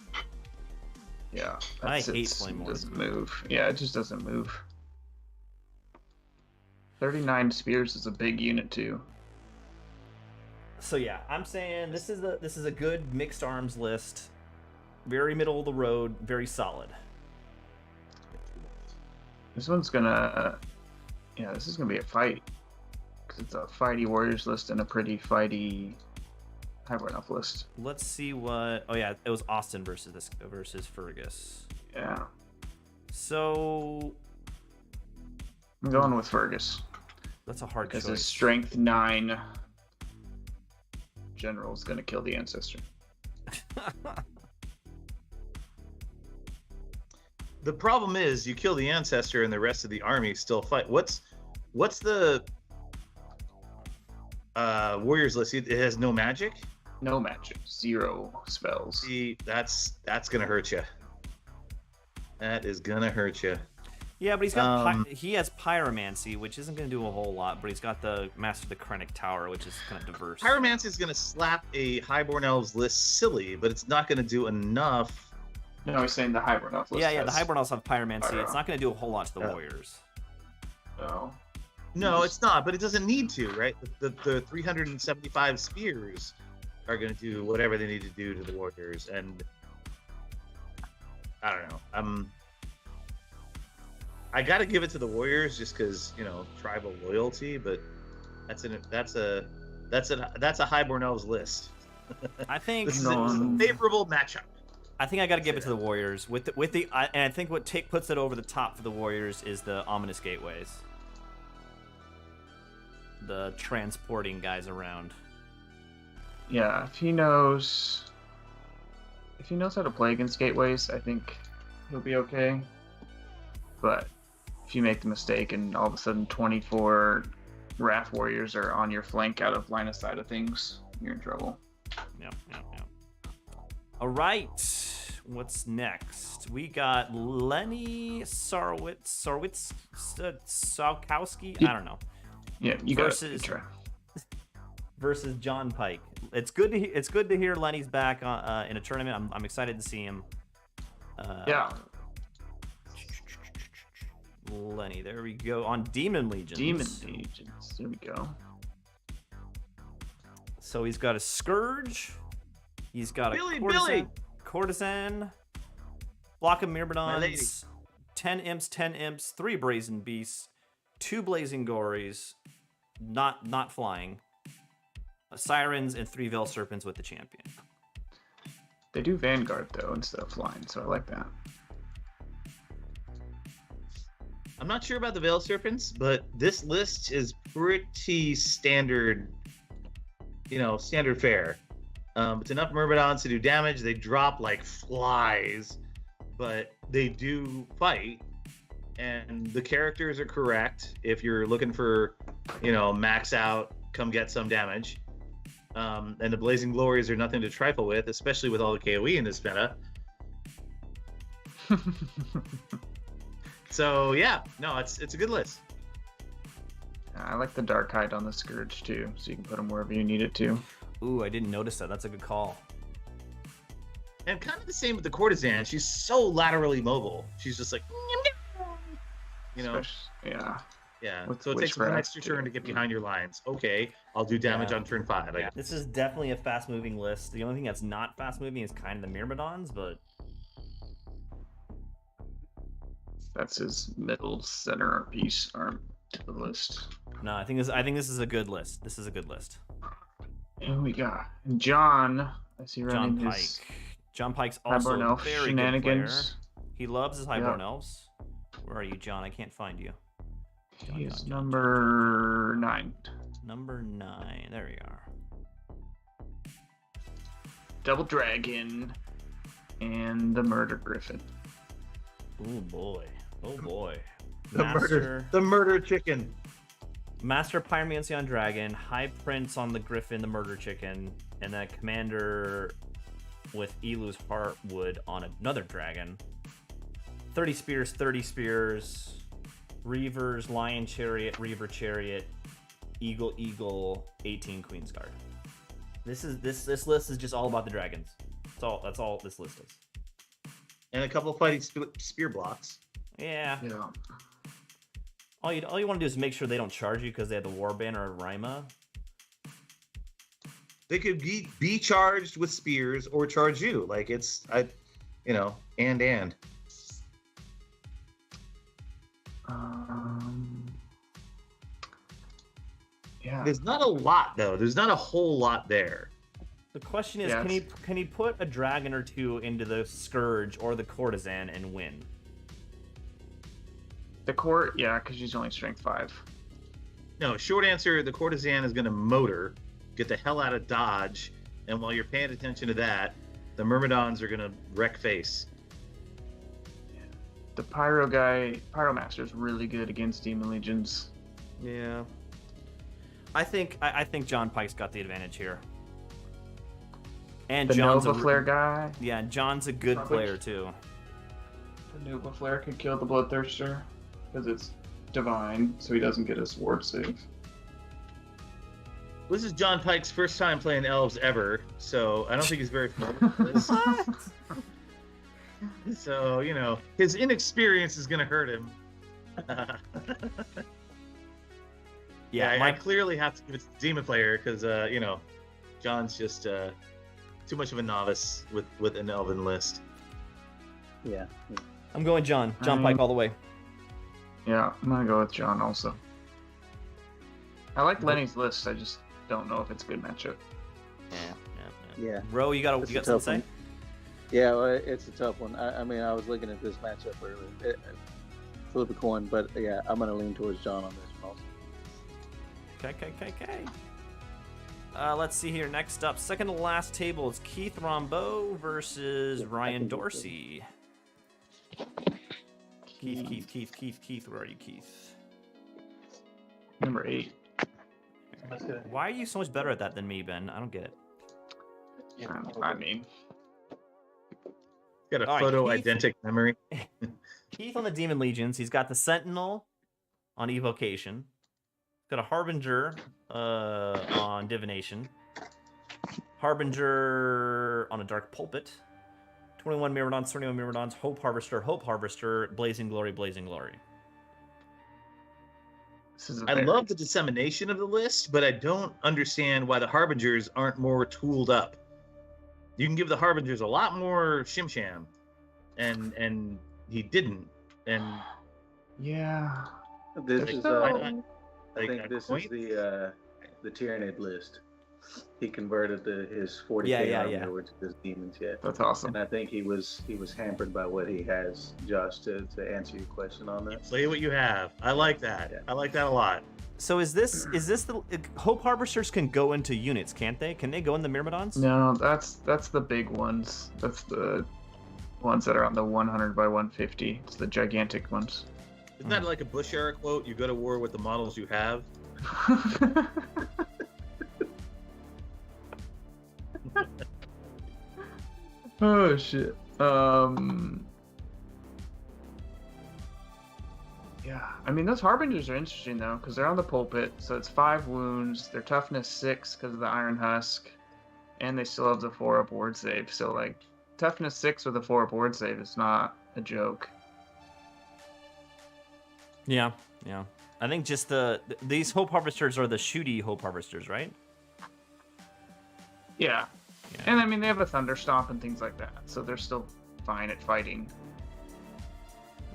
Yeah. I hate it Flame doesn't move. Yeah, it just doesn't move. 39 spears is a big unit too. So yeah, I'm saying this is a good mixed arms list. Very middle of the road, very solid. This one's gonna, this is gonna be a fight. Cause it's a fighty warriors list and a pretty fighty hybrid elf list. Let's see what. Oh yeah, it was Austin versus Fergus. Yeah, So I'm going with Fergus that's a hard because his choice. strength 9 general is gonna kill the ancestor. The problem is you kill the ancestor and the rest of the army still fight. What's the warriors list? It has no magic. No magic, 0 spells. See, that's gonna hurt you. That is gonna hurt you. Yeah, but he's got he has pyromancy, which isn't going to do a whole lot. But he's got the Master of the Chronic Tower, which is kind of diverse. Pyromancy is gonna slap a Highborn Elves list silly, but it's not gonna do enough. No, he's saying the hybrid elf list. Yeah, the Highborn also have pyromancy. Pyro. It's not going to do a whole lot to the Yeah. warriors. No. No, it's not, but it doesn't need to, right? The 375 spears are gonna do whatever they need to do to the warriors, and I don't know. I gotta give it to the warriors just because tribal loyalty, but that's a Highborn Elves list. I think This is No. a favorable matchup. I think I got to give it to the Warriors. And I think what puts it over the top for the Warriors is the ominous gateways. The transporting guys around. Yeah, if he knows how to play against gateways, I think he'll be okay. But if you make the mistake and all of a sudden 24 Wrath Warriors are on your flank out of line of sight of things, you're in trouble. Yep. All right. What's next? We got Lenny Sarwitz, Salkowski. I don't know. Yeah, you versus got it. Versus Jon Pike. It's good to hear Lenny's back in a tournament. I'm excited to see him. Yeah. Lenny, there we go on Demon Legions. There we go. So he's got a Scourge. He's got Courtesan, block of Myrmidons, 10 imps, 3 Brazen Beasts, 2 Blazing Gories, not flying, Sirens, and 3 Veil Serpents with the champion. They do Vanguard though instead of flying, so I like that. I'm not sure about the Veil Serpents, but this list is pretty standard, standard fare. It's enough Myrmidons to do damage. They drop like flies, but they do fight. And the characters are correct. If you're looking for, max out, come get some damage. And the Blazing Glories are nothing to trifle with, especially with all the KOE in this meta. So yeah, no, it's a good list. I like the Dark Hide on the Scourge too, so you can put them wherever you need it to. Ooh, I didn't notice that. That's a good call. And kind of the same with the Courtesan. She's so laterally mobile. She's just like, Yeah. Yeah. So it takes one extra turn to get behind your lines. Okay, I'll do damage on turn 5. Yeah. This is definitely a fast-moving list. The only thing that's not fast-moving is kind of the Myrmidons, but that's his middle center piece arm to the list. No, I think this is a good list. This is a good list. And we got Jon. I see running Jon Pike. his Jon Pike's also Highborn a Elf very shenanigans. good player. He loves his Highborn Elves. Where are you, Jon? I can't find you. He is number 9. Number 9. There you are. Double Dragon and the Murder Griffin. Oh boy. The murder chicken. Master Pyromancy on Dragon, High Prince on the Griffin, the Murder Chicken, and then Commander with Elu's Heartwood on another Dragon. 30 spears, Reavers, Lion Chariot, Reaver Chariot, Eagle, 18 Queen's Guard. This list is just all about the dragons. That's all this list is. And a couple of fighting spear blocks. Yeah. All you want to do is make sure they don't charge you because they have the Warband or a Rima. They could be charged with spears or charge you. Like and. Yeah. There's not a lot though. There's not a whole lot there. The question is, can he put a dragon or two into the Scourge or the Courtesan and win? The court, because she's only strength 5. No, short answer, the Courtesan is going to motor, get the hell out of dodge, and while you're paying attention to that, the Myrmidons are going to wreck face. The Pyromaster is really good against Demon Legions. Yeah. I think Jon Pike's got the advantage here. And the Jon's Nova Flare guy. Yeah, Jon's a good player too. The Nova Flare can kill the Bloodthirster because it's divine, so he doesn't get his ward save. This is Jon Pike's first time playing elves ever, so I don't think he's very familiar with this. So, his inexperience is going to hurt him. I clearly have to give it to the Demon player because, Jon's just too much of a novice with an elven list. Yeah. I'm going Jon Pike all the way. Yeah, I'm going to go with Jon also. I like Lenny's list, I just don't know if it's a good matchup. Yeah. Yeah. Ro, you got something to say? Yeah, well, it's a tough one. I mean, I was looking at this matchup earlier. Flip a coin, but yeah, I'm gonna lean towards John on this one also. Okay. Let's see here. Next up, second to last table is Keith Rombo versus Ryan Dorsey. Keith. Where are you, Keith? Number 8. Why are you so much better at that than me, Ben? I don't get it. I mean, Got a All right, photo Keith. identic memory. Keith on the Demon Legions. He's got the Sentinel on Evocation. Got a Harbinger on Divination. Harbinger on a Dark Pulpit. 21 Myrmidons, 31 Myrmidons, Hope Harvester, Blazing Glory. this is. I love the dissemination of the list, but I don't understand why the Harbingers aren't more tooled up. You can give the Harbingers a lot more shim-sham, and he didn't. And Yeah. This Like, is why not? I Like, think a this point? is the Tyrannid list. He converted his 40k Yeah. army over to his demons. Yeah, That's awesome. and I think he was hampered by what he has. Josh, to answer your question on that. play what you have. I like that. Yeah. I like that a lot. So is this the Hope Harvesters can go into units, can't they? Can they go in the Myrmidons? No, that's the big ones. That's the ones that are on the 100 by 150. It's the gigantic ones. Isn't that like a Bush era quote? You go to war with the models you have. Oh shit. Yeah, I mean those Harbingers are interesting though, because they're on the pulpit, so it's 5 wounds. Their toughness 6 because of the Iron Husk, and they still have the 4-up ward save. So like toughness 6 with a 4-up ward save is not a joke. Yeah. I think just these Hope Harvesters are the shooty Hope Harvesters, right? Yeah. Yeah. And I mean they have a Thunderstomp and things like that, so they're still fine at fighting.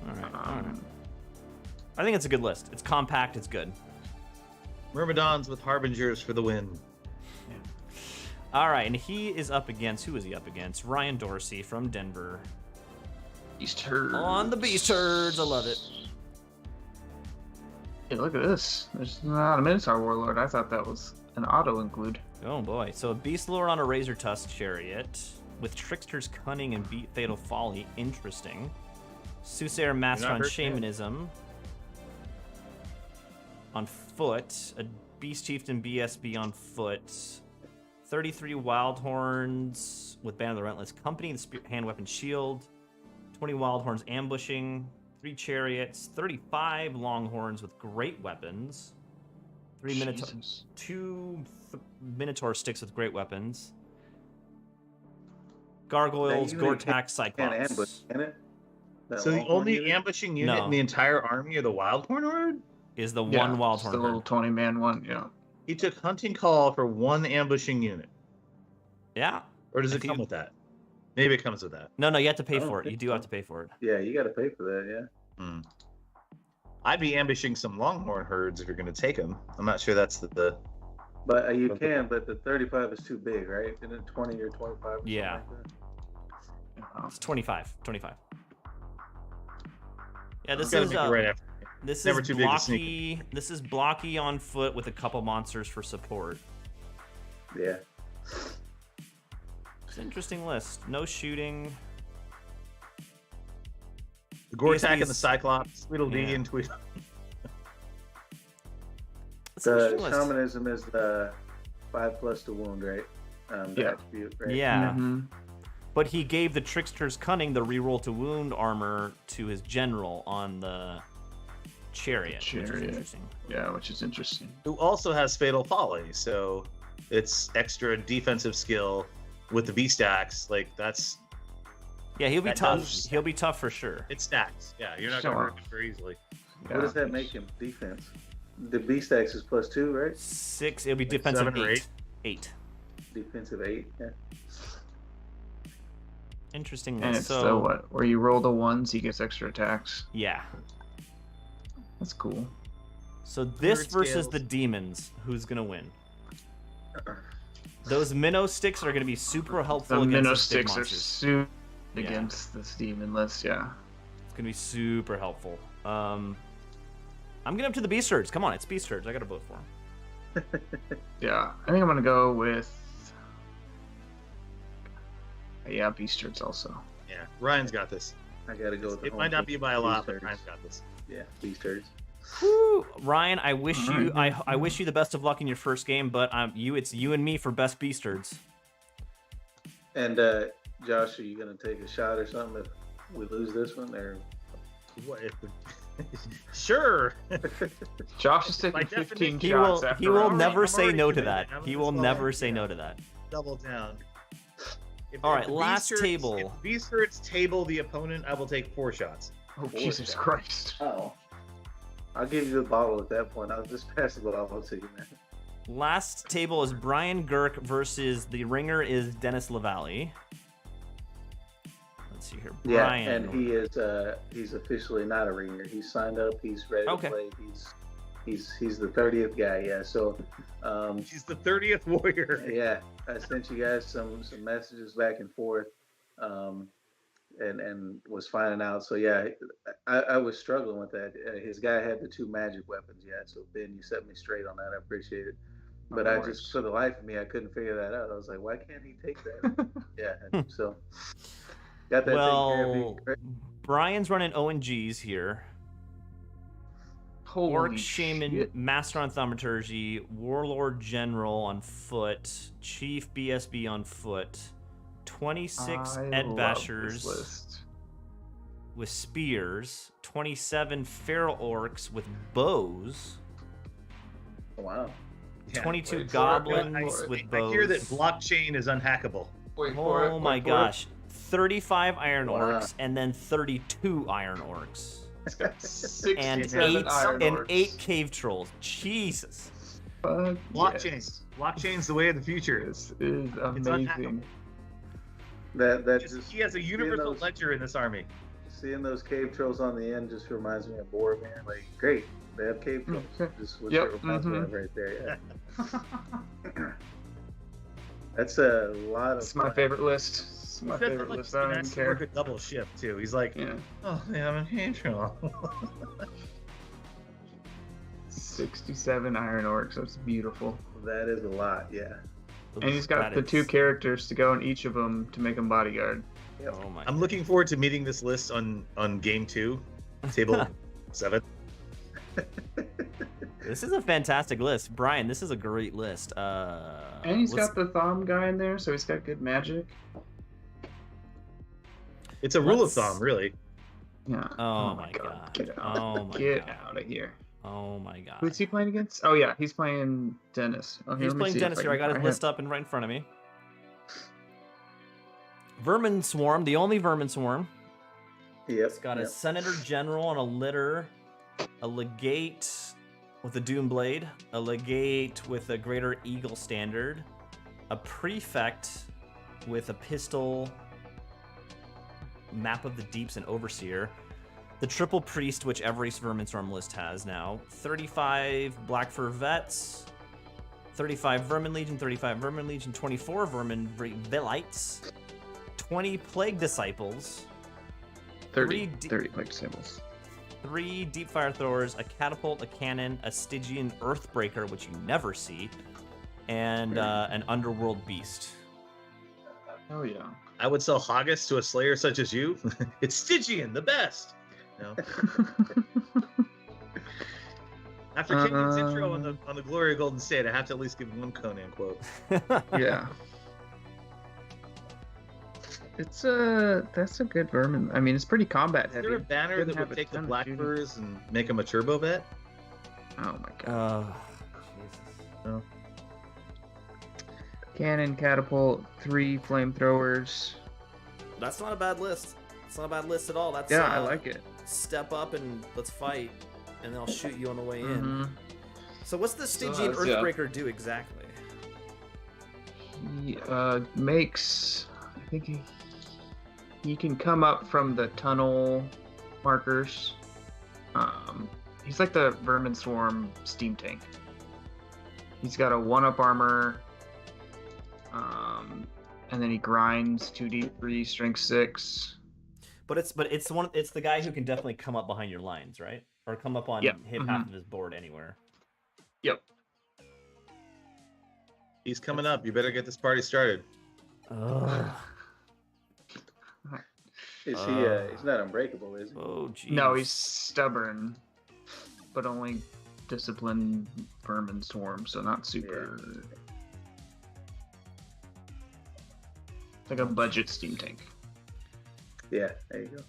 All right. I think it's a good list. It's compact. It's good. Myrmidons with Harbingers for the win. All right, and he is up against, who is he up against? Ryan Dorsey from Denver. Beast Herds. On the Beast Herds. I love it. Hey, look at this. There's not a Minotaur Warlord. I thought that was an auto include. Oh boy. So Beast Lord on a Razor Tusk Chariot with Trickster's Cunning and Beat Fatal Folly. Interesting. Soothsayer Master on hurt, Shamanism. On foot. A Beast Chieftain BSB on foot. 33 Wild Horns with Band of the Relentless Company, the Hand Weapon Shield. 20 Wild Horns ambushing. 3 Chariots. 35 Longhorns with Great Weapons. 3 Minotaur. Jesus. 2 Minotaur sticks with Great Weapons. Gargoyles, That unit Gortak, can't Cyclops. ambush, can it? That So the Longhorn only unit? ambushing unit No. in the entire army are the Wildhorn Horde? Is the Yeah, one Wild it's Horn the little Herd. 20-man one, yeah. He took Hunting Call for 1 ambushing unit. Yeah. Or does I it think come with that? Maybe it comes with that. No, you have to pay I don't for it. You think do so. have to pay for it. Yeah, you got to pay for that. Yeah. I'd be ambushing some Longhorn herds if you're going to take them. I'm not sure that's the But you Okay. can, but the 35 is too big, right? Isn't it 20 or 25? Or Yeah. something like that? It's 25. 25. Yeah, this gotta is make it right after. this never is too big to blocky. This is blocky on foot with a couple monsters for support. Yeah. It's an interesting list. No shooting. The Gortak and the BSB's Cyclops, Tweedledee yeah. and Tweedle. It's an The interesting list. shamanism is the 5+ to wound, right? The Yeah. attribute, right? Yeah. Mhm. But he gave the Trickster's Cunning the reroll to wound armor to his general on the chariot. Which is Chariot. interesting. Yeah, which is interesting. Who also has Fatal Folly, so it's extra defensive skill with the V-Stacks. Like, that's... Yeah, he'll be That tough. does- He'll be tough for sure. It stacks. Yeah, you're not Sure. going to hurt him very easily. Yeah. What does that make him? Defense. The B-Stacks is +2, right? 6. It'll be Like defensive 7 or 8. 8. Defensive 8. Yeah. Interesting And list. it's So the what? Where you roll the ones, he gets extra attacks. yeah. That's cool. So this Word versus scales. the demons, who's gonna win? Those minnow sticks are gonna be super helpful The against minnow these big sticks are monsters. against the Steven list. Yeah. It's gonna be super helpful. I'm getting up to the Beast Herds. Come on, it's Beast Herds. I gotta vote for him. Yeah, I think I'm gonna go with. Yeah, Beast Herds also. Yeah, Ryan's got this. I gotta go with the It home might not team. be by a lot, Beast but Herds. Ryan's got this. Yeah, Beast Herds. Whew. Ryan, I wish you Alright. I wish you the best of luck in your first game, but it's you and me for best Beast Herds. And Josh, are you gonna take a shot or something if we lose this one? Or What if the... Sure. Josh is By taking 15 definition, He shots will after he will round. never I'm say already no to committed. that. I'm He will just never going, say yeah. no to that. Double down. If All right, the last Beast Herds- table. If Beast Herds table the opponent, I will take 4 shots. Oh, Jesus Christ. oh, I'll give you the bottle at that point. I'll just pass the bottle to you, man. Last table is Brian Girk versus the ringer is Dennis LaValle. Let's see here. Brian. Yeah, and he is he's officially not a ringer. He's signed up. He's ready Okay. to play. He's the 30th guy. Yeah. So She's the 30th warrior. yeah, I sent you guys some messages back and forth, and was finding out. So yeah, I was struggling with that. His guy had the 2 magic weapons. Yeah. So Ben, you set me straight on that. I appreciate it. But I just, for the life of me, I couldn't figure that out. I was like, why can't he take that? Yeah. So got that taken Well, care of. Brian's running ONGs here. Holy Orc Shaman, shit. Master on Thaumaturgy, Warlord General on foot, Chief BSB on foot, 26 I Ed love Bashers this list. with spears, 27 Feral Orcs with bows, Wow. Yeah. 22 wait for it, Goblins wait for with I bows. hear that blockchain is unhackable. Wait for it, Oh wait my for gosh. 35 Iron Wow. Orcs and then 32 Iron Orcs. it. 67 And Iron Orcs. 8 Cave Trolls. Jesus. Fuck Blockchain. yes. Blockchain's the way of the future. This is It's amazing. unhackable. That Just, just he has a universal those- ledger in this army. seeing those cave trolls on the end just reminds me of Boromir. Like, great, they have cave trolls. Just what Yep, it reminds me mhm. of right there. Yeah. That's a lot of. It's my fun. favorite list. It's my He said favorite that, list. he I don't has even to work care. a double shift too. He's like, Yeah. oh, yeah, I'm in control. 67 Iron Orcs. That's beautiful. That is a lot. Yeah. And he's got That the is- 2 characters to go in each of them to make them bodyguard. Oh my. I'm looking forward to meeting this list on game 2, table 7. This is a fantastic list, Brian. This is a great list. And he's let's- got the Thom guy in there, so he's got good magic. It's a rule of Let's- thumb, really. Yeah. Oh my god. Get out. Oh my Get god. out of here. Oh my god. Who's he playing against? Oh yeah, he's playing Dennis. Oh, He's playing Dennis here. I got his list up and right in front of me. Vermin Swarm, the only Vermin Swarm. Yep. It's got a yep. Senator General on a litter, a Legate with a Doom Blade, a Legate with a Greater Eagle Standard, a Prefect with a pistol, Map of the Deeps, and Overseer, the Triple Priest, which every Vermin Swarm list has now, 35 Black Fur Vets, 35 Vermin Legion, 35 Vermin Legion, 24 Vermin Velites, 20 Plague Disciples, 30, 3 30 like symbols. 3 Deep Fire Throwers, a Catapult, a Cannon, a Stygian Earthbreaker, which you never see, and an Underworld Beast. Oh yeah. I would sell Haggis to a slayer such as you. It's Stygian, the best. No. After Kenyon's intro on the Glory of Golden State, I have to at least give one Conan quote. Yeah. It's that's a good vermin. I mean, it's pretty combat Is heavy. there a banner Doesn't that have would a take the ton of Black shooting. Furs and make them a turbo vet? Oh my god. Jesus. No. Cannon, catapult, 3 flamethrowers. That's not a bad list. It's not a bad list at all. That's Yeah, I like it. Step up and let's fight, and then I'll shoot you on the way in. Mhm. So what's the Stygian So, yeah. Earthbreaker do exactly? He makes. I think he can come up from the tunnel markers. He's like the Vermin Swarm steam tank. He's got a 1-up armor, and then he grinds 2d3 strength 6. But it's the guy who can definitely come up behind your lines, right? Or come up on Yep. half of his board anywhere. Yep. He's coming up. You better get this party started. Ugh. Is he? He's not unbreakable, is he? Oh, jeez. No, he's stubborn, but only discipline, firm, and swarm, so not super. It's like a budget steam tank. Yeah, there you go.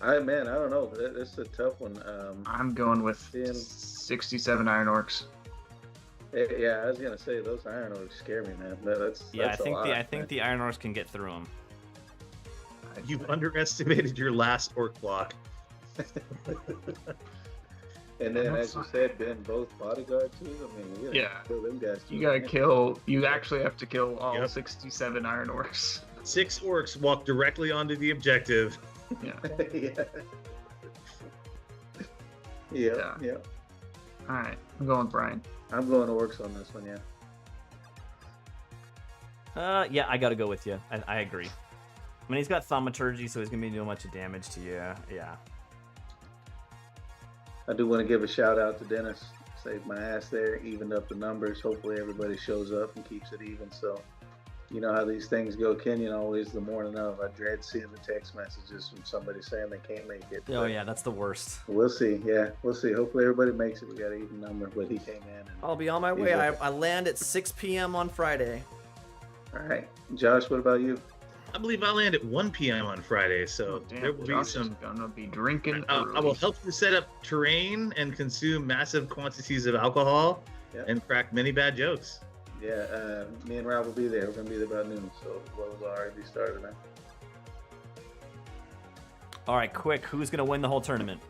I don't know. That's a tough one. I'm going with Damn. 67 Iron Orcs. Yeah, I was gonna say those Iron Orcs scare me, man. That's I think the Iron Horse can get through him. You've underestimated your last orc block. And then, as you said, Ben, both bodyguard too. I mean, Yeah. kill them guys. You gotta kill. You actually have to kill all Yep. 67 Iron Orcs. 6 orcs walk directly onto the objective. Yeah. Yeah. All right, I'm going with Brian. I'm going orcs on this one. Yeah. Yeah, I gotta go with you. I agree. I mean, he's got thaumaturgy, so he's gonna be doing much of damage to you. Yeah. I do want to give a shout out to Dennis. Saved my ass there, evened up the numbers. Hopefully everybody shows up and keeps it even. So, you know how these things go. Kenyon always the morning of. I dread seeing the text messages from somebody saying they can't make it. Oh yeah, that's the worst. We'll see. Yeah, we'll see. Hopefully everybody makes it. We got an even number, but he came in. And, I'll be on my way. I land at 6 p.m. on Friday. all right, Josh. What about you? I believe I land at 1 p.m. on Friday, so Oh, damn, there will be Josh is some. gonna be drinking. I will early. help you set up terrain and consume massive quantities of alcohol Yep. and crack many bad jokes. Yeah, me and Rob will be there. We're gonna be there about noon, so we'll already be started, man. All right, quick. Who's gonna win the whole tournament?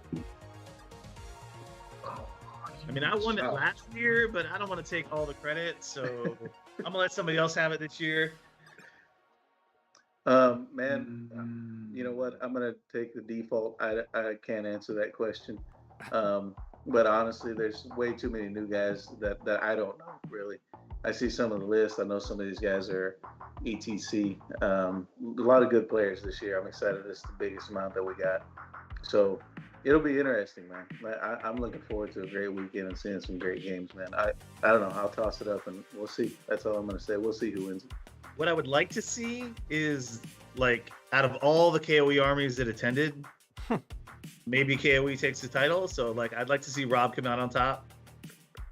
I mean, I won it last year, but I don't want to take all the credit, so I'm gonna let somebody else have it this year. Man, you know what? I'm gonna take the default. I can't answer that question. But honestly, there's way too many new guys that I don't know really. I see some of the list. I know some of these guys are ETC. A lot of good players this year. I'm excited. It's the biggest amount that we got. So it'll be interesting, man. I'm looking forward to a great weekend and seeing some great games, man. I don't know. I'll toss it up and we'll see. That's all I'm gonna say. We'll see who wins it. What I would like to see is, like, out of all the KOE armies that attended, maybe KOE takes the title. So, like, I'd like to see Rob come out on top.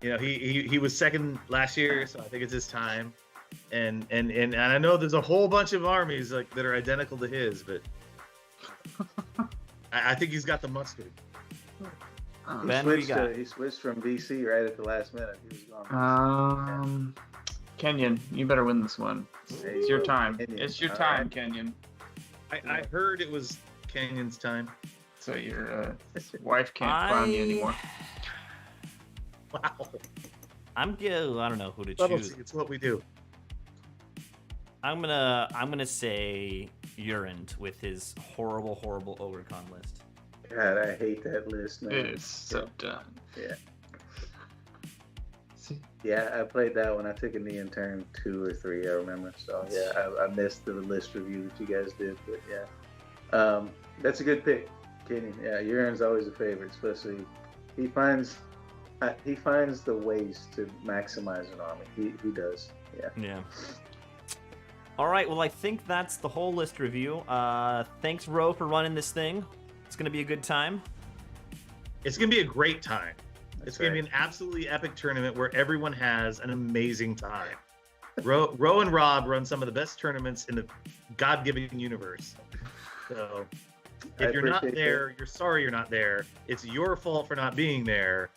You know, he was second last year, so I think it's his time. And I know there's a whole bunch of armies like that are identical to his, but I think he's got the mustard. Ben, who you got? He switched from VC right at the last minute. He was gone. Kenyon, you better win this one. It's your time. Kenyon. It's your All time, right. Kenyon. I heard it was Kenyon's time. So your wife can't clown you anymore. Wow. I don't know who to Subtlety, choose. it's what we do. I'm gonna say Jurand with his horrible OgreCon list. God, I hate that list, man. It is so dumb. Yeah. See, Yeah, I played that one. I took a knee in turn 2 or 3, I remember. So yeah, I missed the list review that you guys did, but yeah, that's a good pick, Kenny. Yeah, Jurand's always a favorite, especially he finds the ways to maximize an army. He does. Yeah. Yeah. All right. Well, I think that's the whole list review. Thanks, Ro, for running this thing. It's gonna be a good time. It's going to be a great time. That's It's going to right. be an absolutely epic tournament where everyone has an amazing time. Ro and Rob run some of the best tournaments in the God-given universe. So I if you're not appreciate there, you're sorry you're not there. It's your fault for not being there.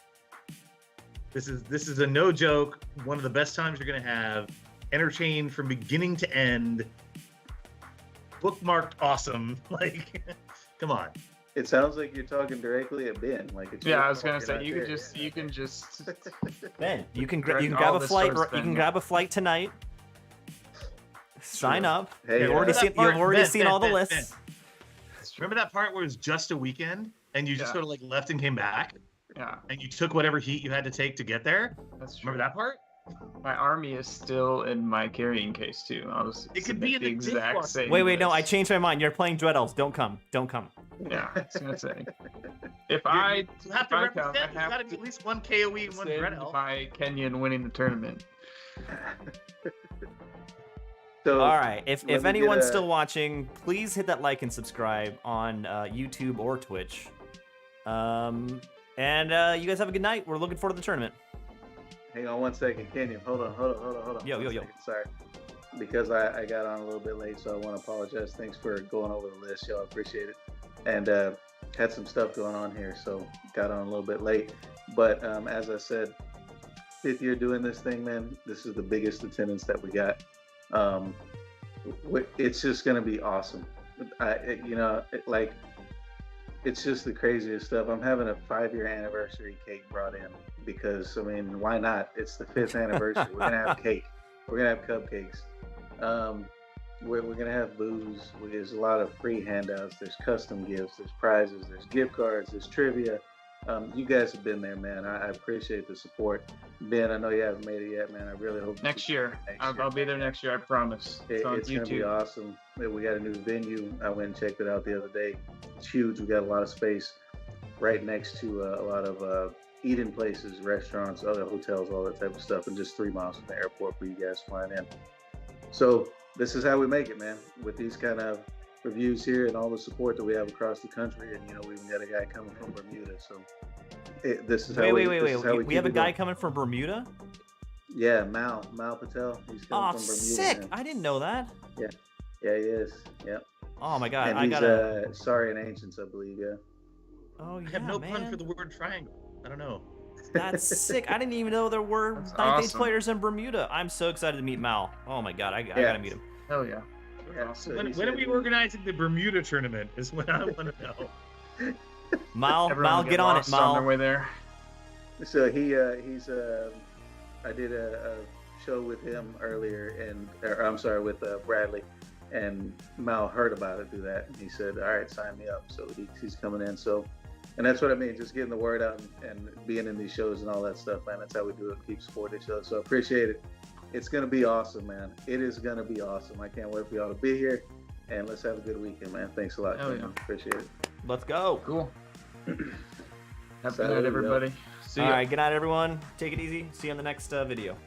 This is a no joke. One of the best times you're going to have. Entertained from beginning to end. Bookmarked awesome. Like, come on. It sounds like you're talking directly at Ben. Like it's yeah, your I was fault gonna say you're you not can there. just Ben, you can Direct grab all a this flight. towards You Ben, can yeah. grab a flight tonight. Sign up. Hey, You've already that seen. part, You've already Ben, seen Ben, all the Ben, lists. Remember that part where it was just a weekend and you just Yeah. sort of like left and came back Yeah, and you took whatever heat you had to take to get there? that's true. Remember that part? My army is still in my carrying case too. I'll just It could be submit in the the exact dishwasher. same. Wait, no, I list. changed my mind. You're playing Dread Elves. Don't come. Don't come. Yeah, I was gonna say. If You I have to if I represent. come, I There's have got to be to at least one KOE and one send Dread Elf. my Kenyon winning the tournament. So All right. If let me get anyone's a- still watching, please hit that like and subscribe on YouTube or Twitch. And you guys have a good night. We're looking forward to the tournament. Hang on one second, Kenyon. Hold on. Yo, One yo, yo. second, sorry. Because I got on a little bit late, so I want to apologize. Thanks for going over the list, y'all. Appreciate it. And had some stuff going on here, so got on a little bit late. But as I said, 5th year doing this thing, man. This is the biggest attendance that we got. It's just gonna be awesome. It's just the craziest stuff. I'm having a 5-year anniversary cake brought in because, I mean, why not? It's the 5th anniversary. We're gonna have cake. We're gonna have cupcakes. We're gonna have booze. There's a lot of free handouts. There's custom gifts. There's prizes. There's gift cards. There's trivia. You guys have been there, man. I appreciate the support. Ben, I know you haven't made it yet, man. I really hope Next year, I'll be there next year. I promise. It's on It's gonna be YouTube. awesome. We got a new venue. I went and checked it out the other day. It's huge. We got a lot of space right next to a lot of eating places, restaurants, other hotels, all that type of stuff, and just 3 miles from the airport for you guys flying in. So this is how we make it, man. With these kind of reviews here and all the support that we have across the country, and we even got a guy coming from Bermuda. So this is how Wait. this is how We have a keep it guy going. coming from Bermuda? Yeah, Mal Patel. He's coming Oh, from Bermuda. sick. Man. I didn't know that. Yeah, he is. Yeah. Oh, my God. And I he's gotta. Sorry in Ancients, I believe. Yeah. Oh, yeah, I have no man. pun for the word triangle. I don't know. That's sick. I didn't even know there were That's Ninth Age awesome. players in Bermuda. I'm so excited to meet Mal. Oh, my God. I gotta meet him. Hell yeah. Yeah, Awesome. so When, he when are said we organizing the Bermuda tournament? Is what I want to know. Mal, Everyone will get on it, lost on their Mal. way there. So he's I did a show with him earlier, with Bradley, and Mal heard about it through that, and he said, "All right, sign me up." So he's coming in. So, and that's what I mean, just getting the word out and being in these shows and all that stuff, man. That's how we do it. Keep supporting each other. So I appreciate it. It's gonna be awesome, man. It is gonna be awesome. I can't wait for y'all to be here, and let's have a good weekend, man. Thanks a lot. Hell Kenyon. Appreciate it. Let's go. Cool. Happy So, night, yeah. everybody. See All ya. right. Good night, everyone. Take it easy. See you on the next video.